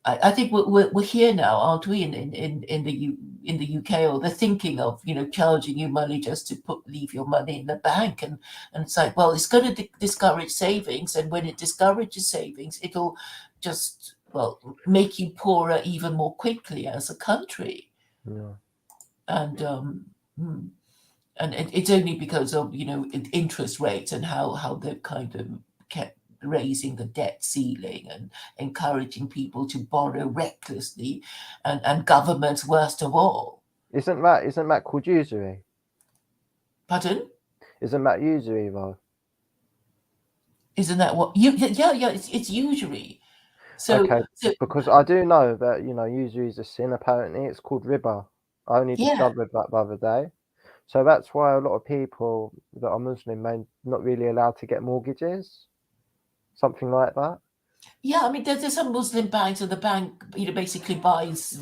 I think we're here now, aren't we? In the UK, or they're thinking of charging you money just to leave your money in the bank, and it's like, well, it's going to discourage savings, and when it discourages savings, it'll just make you poorer even more quickly as a country. yeah, And hmm, and it's only because of interest rates and how they've kind of kept raising the debt ceiling and encouraging people to borrow recklessly, and governments worst of all. isn't that called usury? Pardon? Isn't that usury though? Isn't that what you? Yeah, yeah. It's usury. So Okay, because I do know that usury is a sin. Apparently, it's called riba. I only yeah. discovered that the other day. So that's why a lot of people that are Muslim may not really allowed to get mortgages, something like that. Yeah, I mean, there's some Muslim banks, and the bank, basically buys,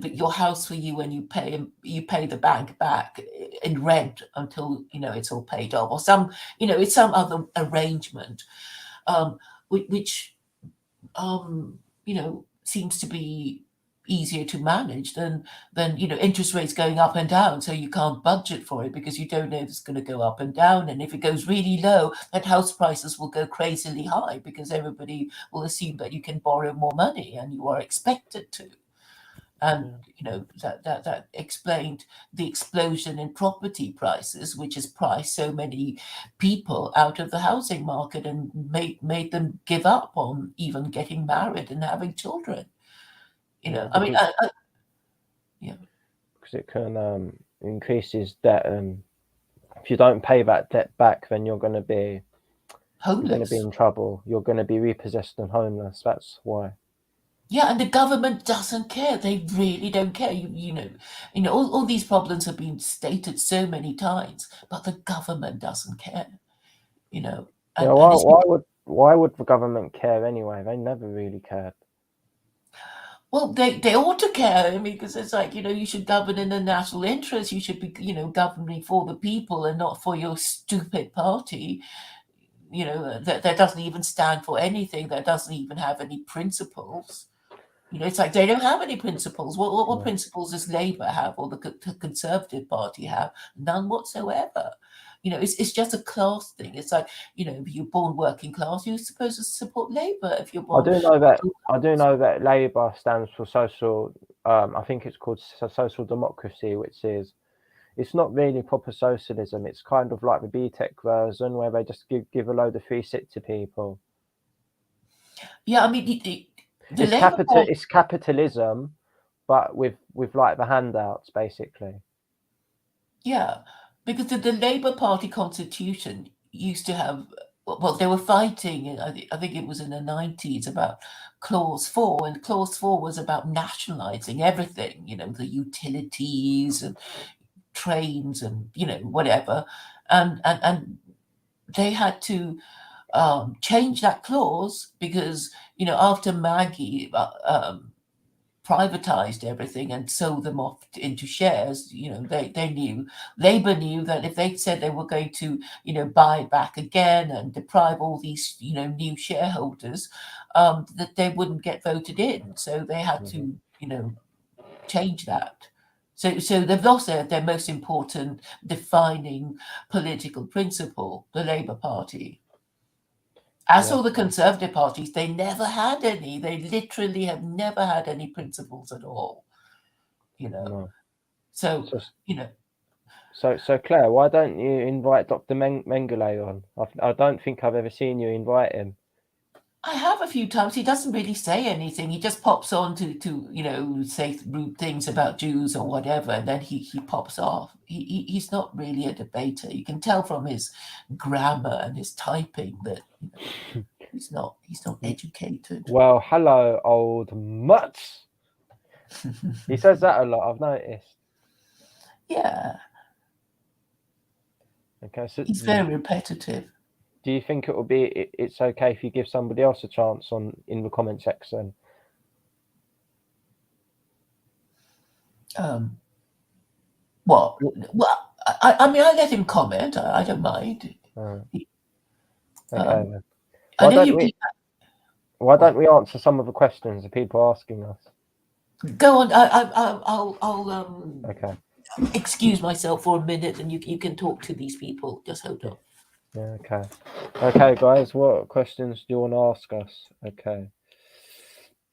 your house for you, and you pay the bank back in rent until it's all paid off, or it's some other arrangement, um, which seems to be easier to manage than interest rates going up and down, so you can't budget for it because you don't know if it's going to go up and down, and if it goes really low, then house prices will go crazily high because everybody will assume that you can borrow more money and you are expected to. And Yeah. that explained the explosion in property prices, which has priced so many people out of the housing market and made them give up on even getting married and having children. Yeah, I mean, yeah, because it can increases debt, and if you don't pay that debt back, then you're going to be homeless. in trouble. You're going to be repossessed and homeless. That's why. Yeah, and the government doesn't care. They really don't care. All these problems have been stated so many times, but the government doesn't care. You know, Yeah, and it's why would the government care anyway? They never really cared. Well, they ought to care. I mean, because it's like, you should govern in the national interest. You should be, governing for the people and not for your stupid party, that doesn't even stand for anything, that doesn't even have any principles. It's like they don't have any principles. What Yeah. principles does Labour have, or the Conservative Party have? None whatsoever. It's just a class thing. It's like, if you're born working class, you're supposed to support Labour. If you're I born do know that I do know that Labour stands for social. I think it's called social democracy, which is it's not really proper socialism. It's kind of like the BTEC version where they just give a load of free shit to people. yeah, I mean, the It's Labour capital. Party. It's capitalism, but with like the handouts basically. Yeah. because the Labour Party constitution used to have, well, they were fighting, I think it was in the 90s, about Clause 4, and Clause 4 was about nationalising everything, the utilities and trains and, whatever. And they had to change that clause because, after Maggie privatized everything and sold them off into shares, they knew, Labour knew that if they said they were going to, buy back again and deprive all these, new shareholders, that they wouldn't get voted in. So they had to, change that. So they've lost their most important defining political principle, the Labour Party. As for the Conservative parties, they never had any. They literally have never had any principles at all. No. So So Claire, why don't you invite Dr. Mengele on? I don't think I've ever seen you invite him. I have a few times. He doesn't really say anything. He just pops on to say rude things about Jews or whatever, and then he pops off. He's not really a debater. You can tell from his grammar and his typing that he's not educated. Well, hello, old mutt. He says that a lot, I've noticed. Yeah. Okay, so he's very repetitive. Do you think it's okay if you give somebody else a chance in the comment section? Well, I mean, I let him comment. I don't mind. Okay, then. Why don't we answer some of the questions that people are asking us? Go on. I'll okay. Excuse myself for a minute, and you can talk to these people. Just hold on. Yeah, okay. Okay, guys, what questions do you want to ask us? Okay.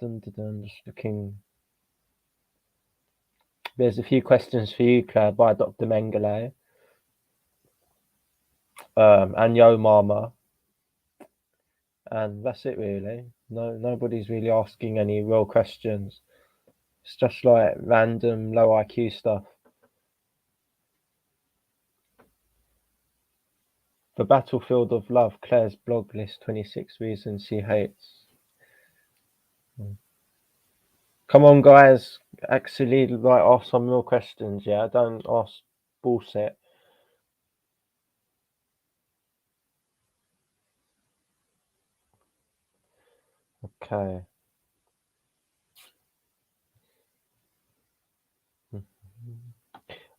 Just looking. There's a few questions for you, Claire, by Dr. Mengele. And Yo Mama. And that's it, really. Nobody's really asking any real questions. It's just like random low IQ stuff. The Battlefield of Love, Claire's blog lists 26 reasons she hates. Come on, guys. Actually, ask some real questions, yeah? Don't ask bullshit. Okay.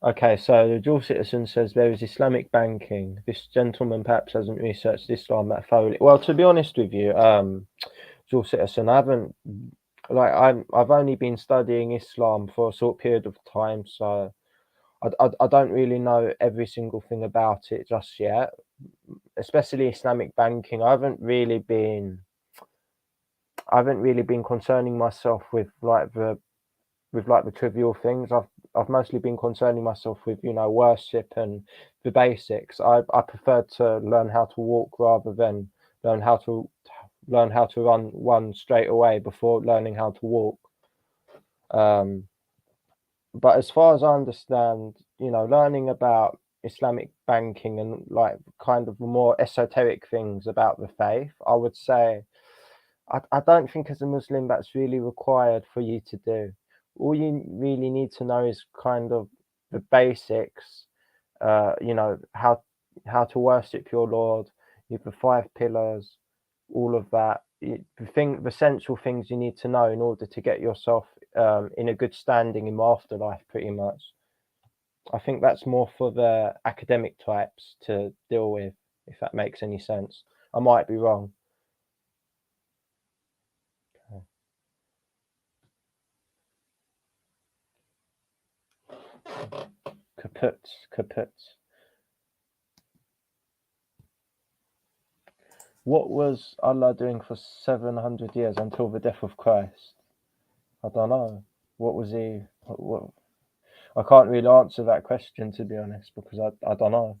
Okay, so the dual citizen says there is Islamic banking. This gentleman perhaps hasn't researched Islam that thoroughly. Well, to be honest with you, dual citizen, I've only been studying Islam for a short period of time, so I don't really know every single thing about it just yet. Especially Islamic banking, I haven't really been concerning myself with the trivial things. I've mostly been concerning myself with worship and the basics. I prefer to learn how to walk rather than learn how to run straight away before learning how to walk. But as far as I understand, learning about Islamic banking and kind of more esoteric things about the faith, I would say I don't think as a Muslim that's really required for you to do. All you really need to know is kind of the basics, how to worship your Lord, the 5 pillars, all of that. The essential things you need to know in order to get yourself in a good standing in the afterlife, pretty much. I think that's more for the academic types to deal with, if that makes any sense. I might be wrong. Kaput. What was Allah doing for 700 years until the death of Christ? I don't know. What was he? What? I can't really answer that question, to be honest, because I don't know.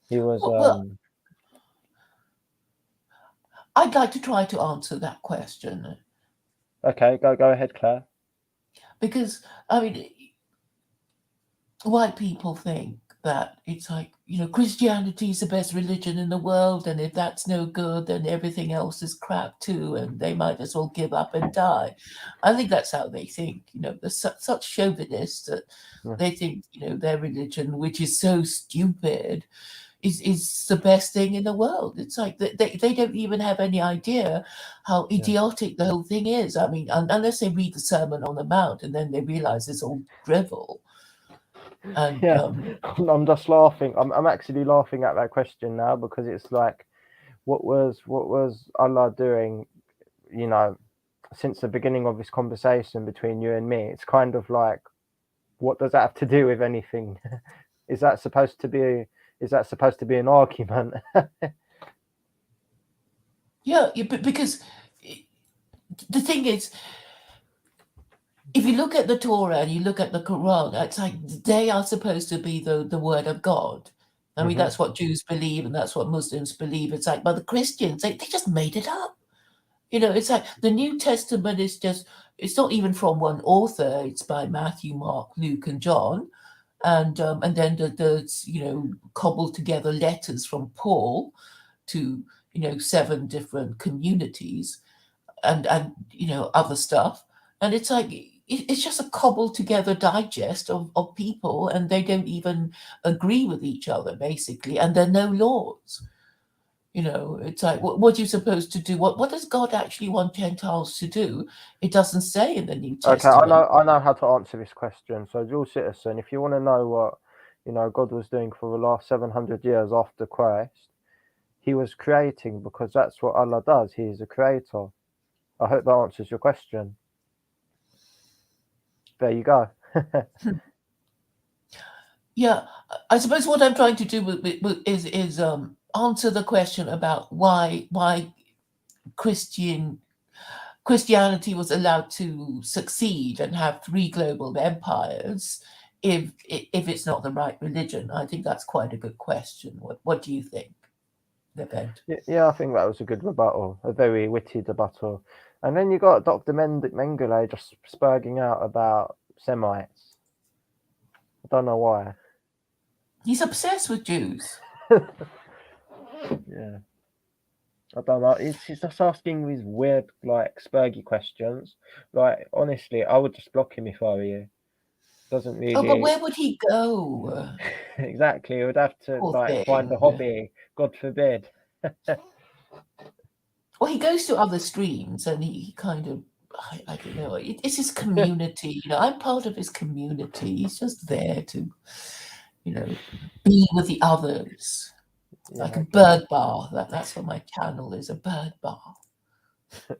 He was. Well, I'd like to try to answer that question. Okay, go ahead, Claire. Because, I mean, white people think that it's like, Christianity is the best religion in the world, and if that's no good, then everything else is crap too, and they might as well give up and die. I think that's how they think. They're such chauvinists that Yeah. they think, their religion, which is so stupid, is the best thing in the world. It's like they don't even have any idea how idiotic the whole thing is. I mean, unless they read the Sermon on the Mount and then they realize it's all drivel. And Yeah, I'm just laughing. I'm actually laughing at that question now, because it's like, what was Allah doing, since the beginning of this conversation between you and me? It's kind of like, what does that have to do with anything? Is that supposed to be an argument? yeah, because the thing is, if you look at the Torah and you look at the Quran, it's like they are supposed to be the word of God. I mean, that's what Jews believe, and that's what Muslims believe. It's like, but the Christians, they just made it up. It's like the New Testament is just, it's not even from one author. It's by Matthew, Mark, Luke, and John. And then the cobbled together letters from Paul to, 7 different communities and other stuff. And it's like, it's just a cobbled together digest of people, and they don't even agree with each other, basically. And there are no laws. It's like, what are you supposed to do? What does God actually want Gentiles to do? It doesn't say in the New Okay, Testament. I know how to answer this question. So, dual citizen, if you want to know what God was doing for the last 700 years after Christ, He was creating, because that's what Allah does. He is a creator. I hope that answers your question. There you go. Yeah, I suppose what I'm trying to do is answer the question about why Christianity was allowed to succeed and have 3 global empires if it's not the right religion. I think that's quite a good question. What do you think, Levent? Yeah, I think that was a good rebuttal, a very witty rebuttal. And then you got Dr. Mengele just spurging out about Semites. I don't know why. He's obsessed with Jews. Yeah. I don't know. He's just asking these weird, like, spurgy questions. Like, honestly, I would just block him if I were you. Doesn't really. Oh, but where would he go? Exactly. He would have to, Poor like, find a thing. hobby. God forbid. Well, he goes to other streams and he kind of, I don't know, it's his community. I'm part of his community. He's just there to, be with the others. Yeah, Like a okay. bird bath. That's what my channel is, a bird bath.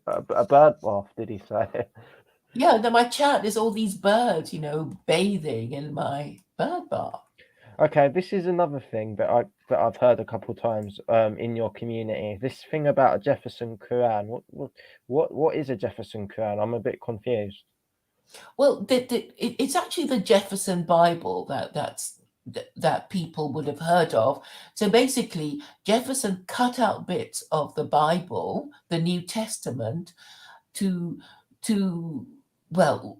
A bird bath, did he say? Yeah, no, my chat is all these birds, bathing in my bird bath. Okay, this is another thing that I've heard a couple times in your community. This thing about a Jefferson Quran. What is a Jefferson Quran? I'm a bit confused. Well, it's actually the Jefferson Bible that people would have heard of. So basically, Jefferson cut out bits of the Bible, the New Testament, to well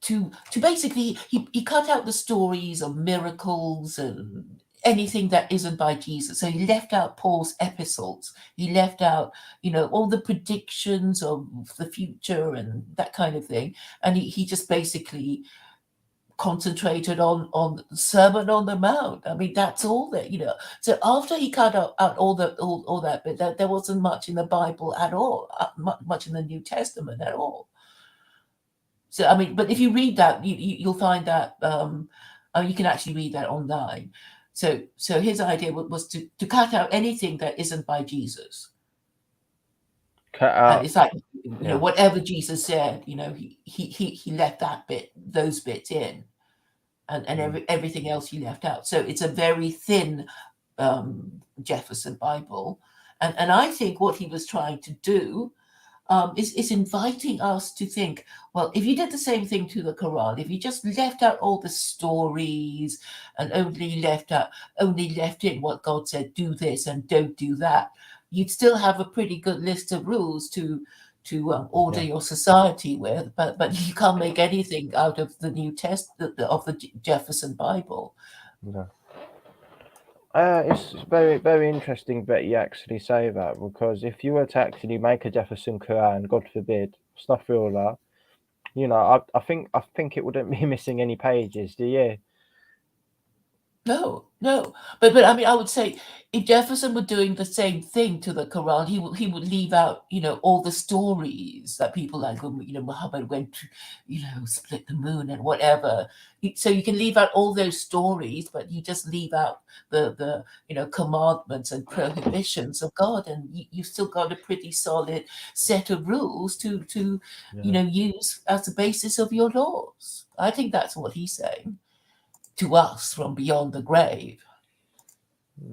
to basically he cut out the stories of miracles and anything that isn't by Jesus. So he left out Paul's epistles. He left out, all the predictions of the future and that kind of thing. And he just basically concentrated on the Sermon on the Mount. I mean, that's all that. So after he cut out all that bit, there wasn't much in the Bible at all, much in the New Testament at all. So I mean, but if you read that, you'll find that you can actually read that online. So his idea was to cut out anything that isn't by Jesus. Cut And out. it's like, Yeah. whatever Jesus said, he left those bits in, and everything else he left out. So it's a very thin Jefferson Bible, and I think what he was trying to do is inviting us to think, well, if you did the same thing to the Quran, if you just left out all the stories and only left in what God said, do this and don't do that, you'd still have a pretty good list of rules to order your society with, but you can't make anything out of the New Testament of the Jefferson Bible. No. It's very, very interesting that you actually say that, because if you were to actually make a Jefferson Quran, God forbid, astaghfirullah, I think it wouldn't be missing any pages, do you? No, no. But I mean, I would say if Jefferson were doing the same thing to the Quran, he would leave out, all the stories that people like, Muhammad went to, split the moon and whatever. So you can leave out all those stories, but you just leave out the commandments and prohibitions of God, and you've still got a pretty solid set of rules to Yeah, use as the basis of your laws. I think that's what he's saying to us from beyond the grave.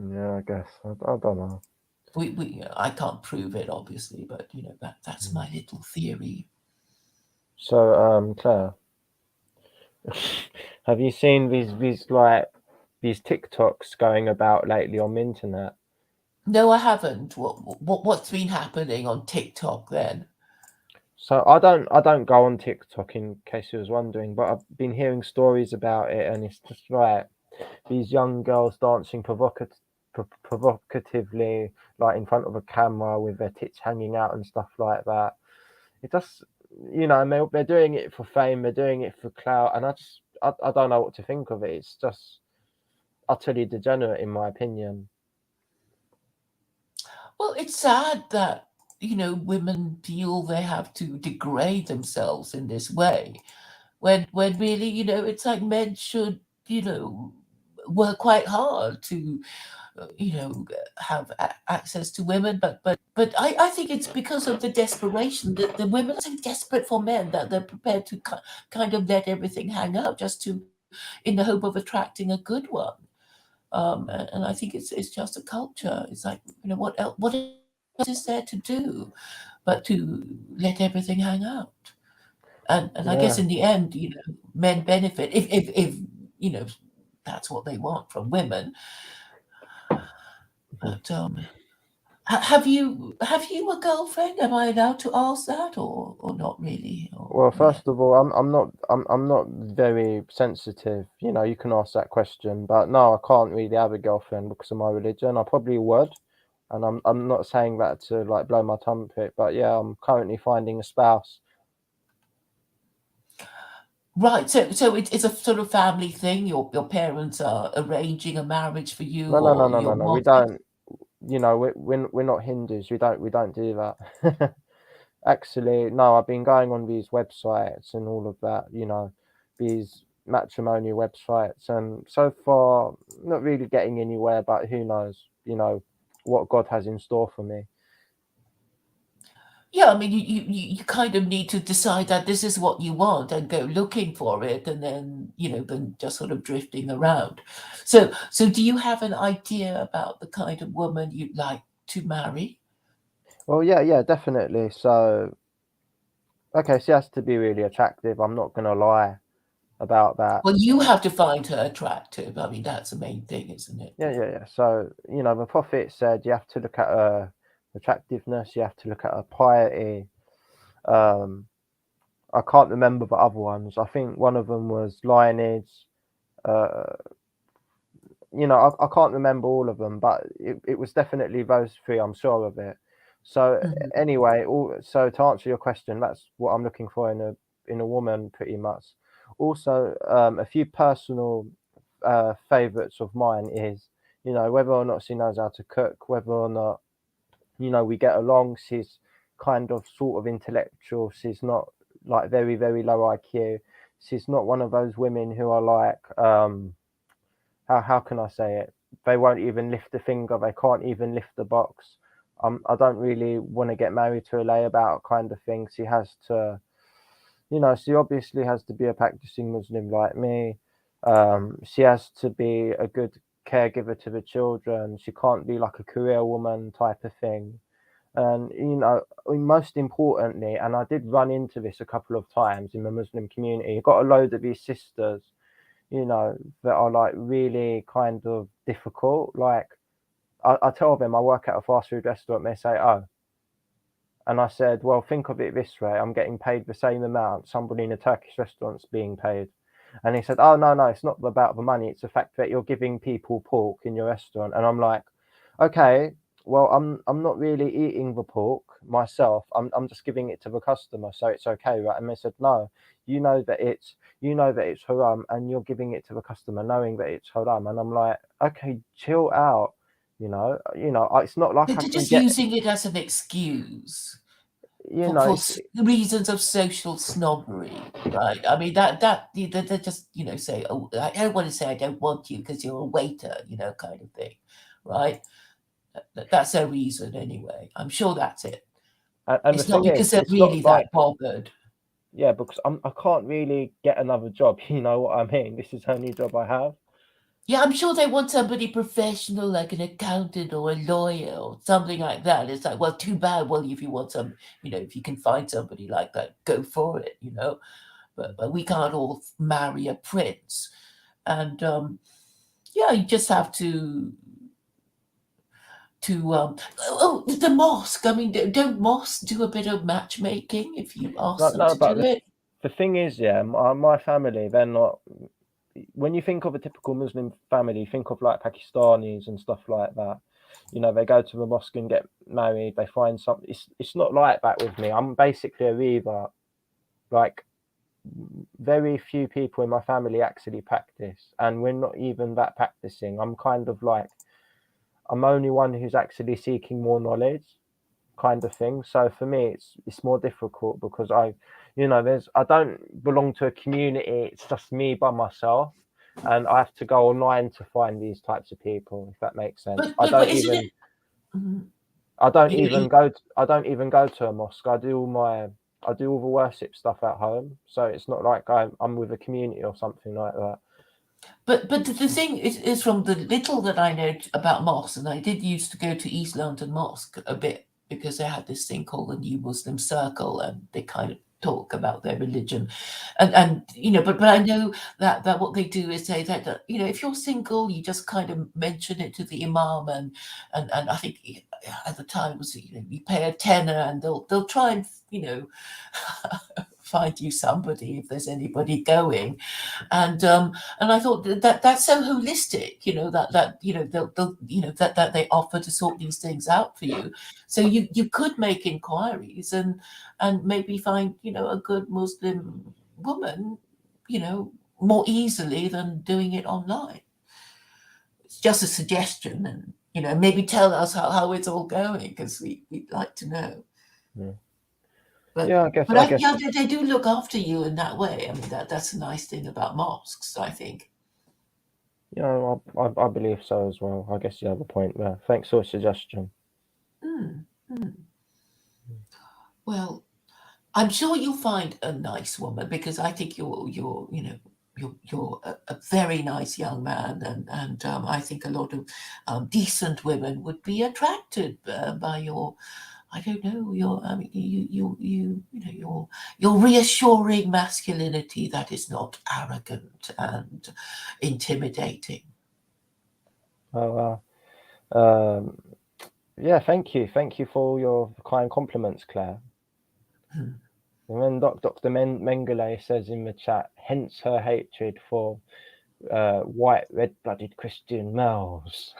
yeah, I guess. I don't know. I can't prove it, obviously, but that's Mm. my little theory. So, Claire, have you seen these TikToks going about lately on the internet? No, I haven't. What's been happening on TikTok then? So I don't go on TikTok, in case you was wondering, but I've been hearing stories about it, and it's just like these young girls dancing provocatively, like in front of a camera with their tits hanging out and stuff like that. It just, and they're doing it for fame, they're doing it for clout, and I don't know what to think of it. It's just utterly degenerate, in my opinion. Well, it's sad that women feel they have to degrade themselves in this way, when really it's like men should work quite hard to have access to women, but I think it's because of the desperation that the women are so desperate for men that they're prepared to kind of let everything hang out just to in the hope of attracting a good one. And I think it's just a culture. It's like what else is there to do but to let everything hang out? And I guess Yeah. in the end, men benefit if you know that's what they want from women. Mhm. But have you a girlfriend? Am I allowed to ask that, or not really? Or Well, yeah. first of all, I'm not very sensitive. You can ask that question, but no, I can't really have a girlfriend because of my religion. I probably would, and I'm not saying that to like blow my trumpet, but yeah, I'm currently finding a spouse. Right. So it's a sort of family thing. Your parents are arranging a marriage for you, No, no, no, or no, you're no, no. We wanting. don't. We're not Hindus. We don't do that. Actually, no. I've been going on these websites and all of that. These matrimonial websites, and so far not really getting anywhere. But who knows? What God has in store for me. Yeah, I mean, you kind of need to decide that this is what you want and go looking for it, and then just sort of drifting around. So do you have an idea about the kind of woman you'd like to marry? Well, yeah, yeah, definitely. So, okay, she has to be really attractive. I'm not gonna lie about that. Well, you have to find her attractive. I mean, that's the main thing, isn't it? Yeah, yeah, yeah. So, the prophet said you have to look at her attractiveness, you have to look at her piety. Um, I can't remember the other ones. I think one of them was lineage. Uh, I can't remember all of them, but it was definitely those three. I'm sure of it. So Mhm. anyway, so to answer your question, that's what I'm looking for in a woman, pretty much. Also, a few personal favorites of mine is, whether or not she knows how to cook, whether or not we get along. She's kind of sort of intellectual. She's not like very, very low IQ. She's not one of those women who are like, how can I say it? They won't even lift a finger. They can't even lift the box. I don't really want to get married to a layabout kind of thing. She has to, she obviously has to be a practicing Muslim like me. She has to be a good caregiver to the children. She can't be like a career woman type of thing. And most importantly, and I did run into this a couple of times in the Muslim community, you've got a load of these sisters, that are like really kind of difficult. Like I tell them I work at a fast food restaurant, they say, "Oh," and I said, "Well, think of it this way: I'm getting paid the same amount somebody in a Turkish restaurant's being paid." And he said, oh, no, it's not about the money. It's the fact that you're giving people pork in your restaurant. And I'm like, okay, well, I'm not really eating the pork myself. I'm just giving it to the customer, so it's okay, right? And they said, no, you know that it's haram, and you're giving it to the customer knowing that it's haram. And I'm like, okay, chill out. It's not like I They're can just get, using it as an excuse for it's, reasons of social snobbery, right? I mean, they just, say, oh, I don't want to say I don't want you because you're a waiter, kind of thing, right? That's their reason anyway. I'm sure that's it. and the It's not thing is, because they're it's not really like, that bothered. yeah, because I can't really get another job. You know what I mean? This is the only job I have. Yeah, I'm sure they want somebody professional, like an accountant or a lawyer or something like that. It's like, well, too bad. Well, if you want some, if you can find somebody like that, go for it, But we can't all marry a prince. And yeah, you just have to the mosque. I mean, don't mosques do a bit of matchmaking if you ask them No, to but do it? the thing is, yeah, my family, they're not. When you think of a typical Muslim family, think of like Pakistanis and stuff like that. They go to the mosque and get married. They find something. It's not like that with me. I'm basically a revert. Like, very few people in my family actually practice, and we're not even that practicing. I'm kind of like, I'm only one who's actually seeking more knowledge, kind of thing. So for me, it's more difficult because I don't belong to a community. It's just me by myself, and I have to go online to find these types of people. If that makes sense. But isn't it? Mhm. I don't You- even you- go. I don't even go to a mosque. I do all the worship stuff at home. So it's not like I'm with a community or something like that. But the thing is from the little that I know about mosques, and I did used to go to East London Mosque a bit because they had this thing called the New Muslim Circle, and they kind of talk about their religion, and but I know that what they do is say that if you're single, you just kind of mention it to the imam, and I think at the time it was you pay a tenner, and they'll try and find you somebody if there's anybody going, and I thought that's so holistic, that they offer to sort these things out for you. So you could make inquiries and maybe find a good Muslim woman, more easily than doing it online. It's just a suggestion, and maybe tell us how it's all going because we'd like to know. Yeah, But yeah. I guess. yeah, they do look after you in that way. I mean, that's a nice thing about mosques, I think. I believe so as well. I guess you have a point there. Thanks for the suggestion. Mm, mm. Well, I'm sure you'll find a nice woman because I think you're a very nice young man, and I think a lot of decent women would be attracted by your, I don't know, I mean, your reassuring masculinity that is not arrogant and intimidating. Oh, yeah. Thank you for all your kind compliments, Claire. Hmm. And then Dr. Mengele says in the chat, hence her hatred for white, red-blooded Christian males.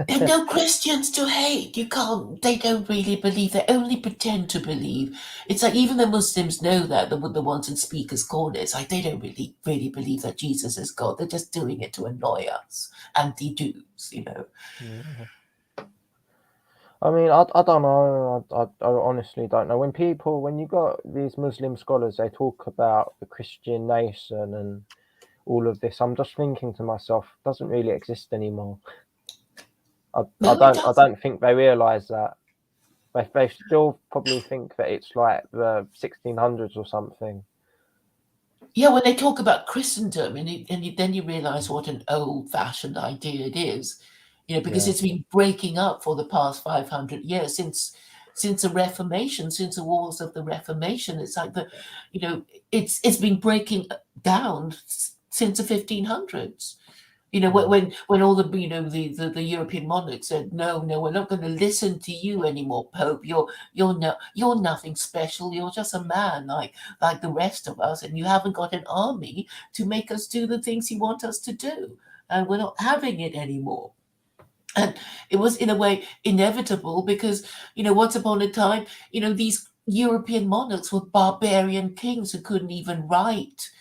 There are no Christians to hate. You can't. They don't really believe. They only pretend to believe. It's like even the Muslims know that the ones in speakers' corners, like they don't really believe that Jesus is God. They're just doing it to annoy us anti-Jews. Yeah. I mean, I don't know. I honestly don't know. When you got these Muslim scholars, they talk about the Christian nation and all of this. I'm just thinking to myself, it doesn't really exist anymore. I No, it doesn't. don't think they realise that. They still probably think that it's like the 1600s or something. Yeah, when they talk about Christendom, then you realise what an old-fashioned idea it is, because Yeah. it's been breaking up for the past 500 years since the Reformation, since the wars of the Reformation. It's like it's been breaking down since the 1500s. You know, when all the the European monarchs said, no, we're not going to listen to you anymore, Pope. You're nothing special. You're just a man like the rest of us, and you haven't got an army to make us do the things you want us to do, and we're not having it anymore. And it was in a way inevitable because, once upon a time, these European monarchs were barbarian kings who couldn't even write,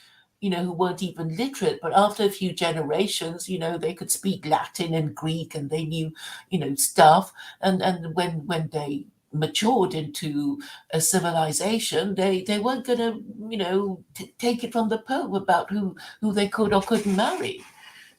who weren't even literate. But after a few generations, they could speak Latin and Greek and they knew, stuff. And when they matured into a civilization, they weren't going to, take it from the Pope about who they could or couldn't marry.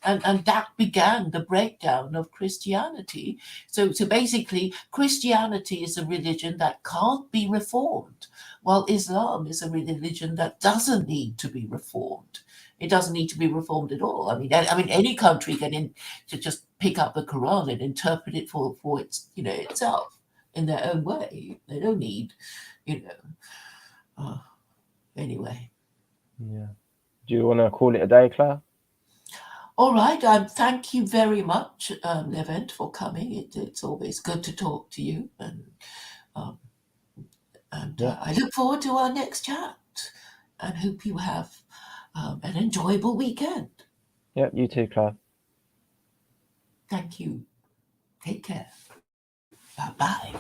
And that began the breakdown of Christianity. So basically, Christianity is a religion that can't be reformed, while Islam is a religion that doesn't need to be reformed. It doesn't need to be reformed at all. I mean, any country can to just pick up the Quran and interpret it for its, itself in their own way. They don't need, anyway. Yeah. Do you want to call it a day, Claire? All right. Thank you very much, Levent, for coming. It's always good to talk to you, and Yeah. I look forward to our next chat, and hope you have an enjoyable weekend. Yeah, you too, Claire. Thank you. Take care. Bye-bye.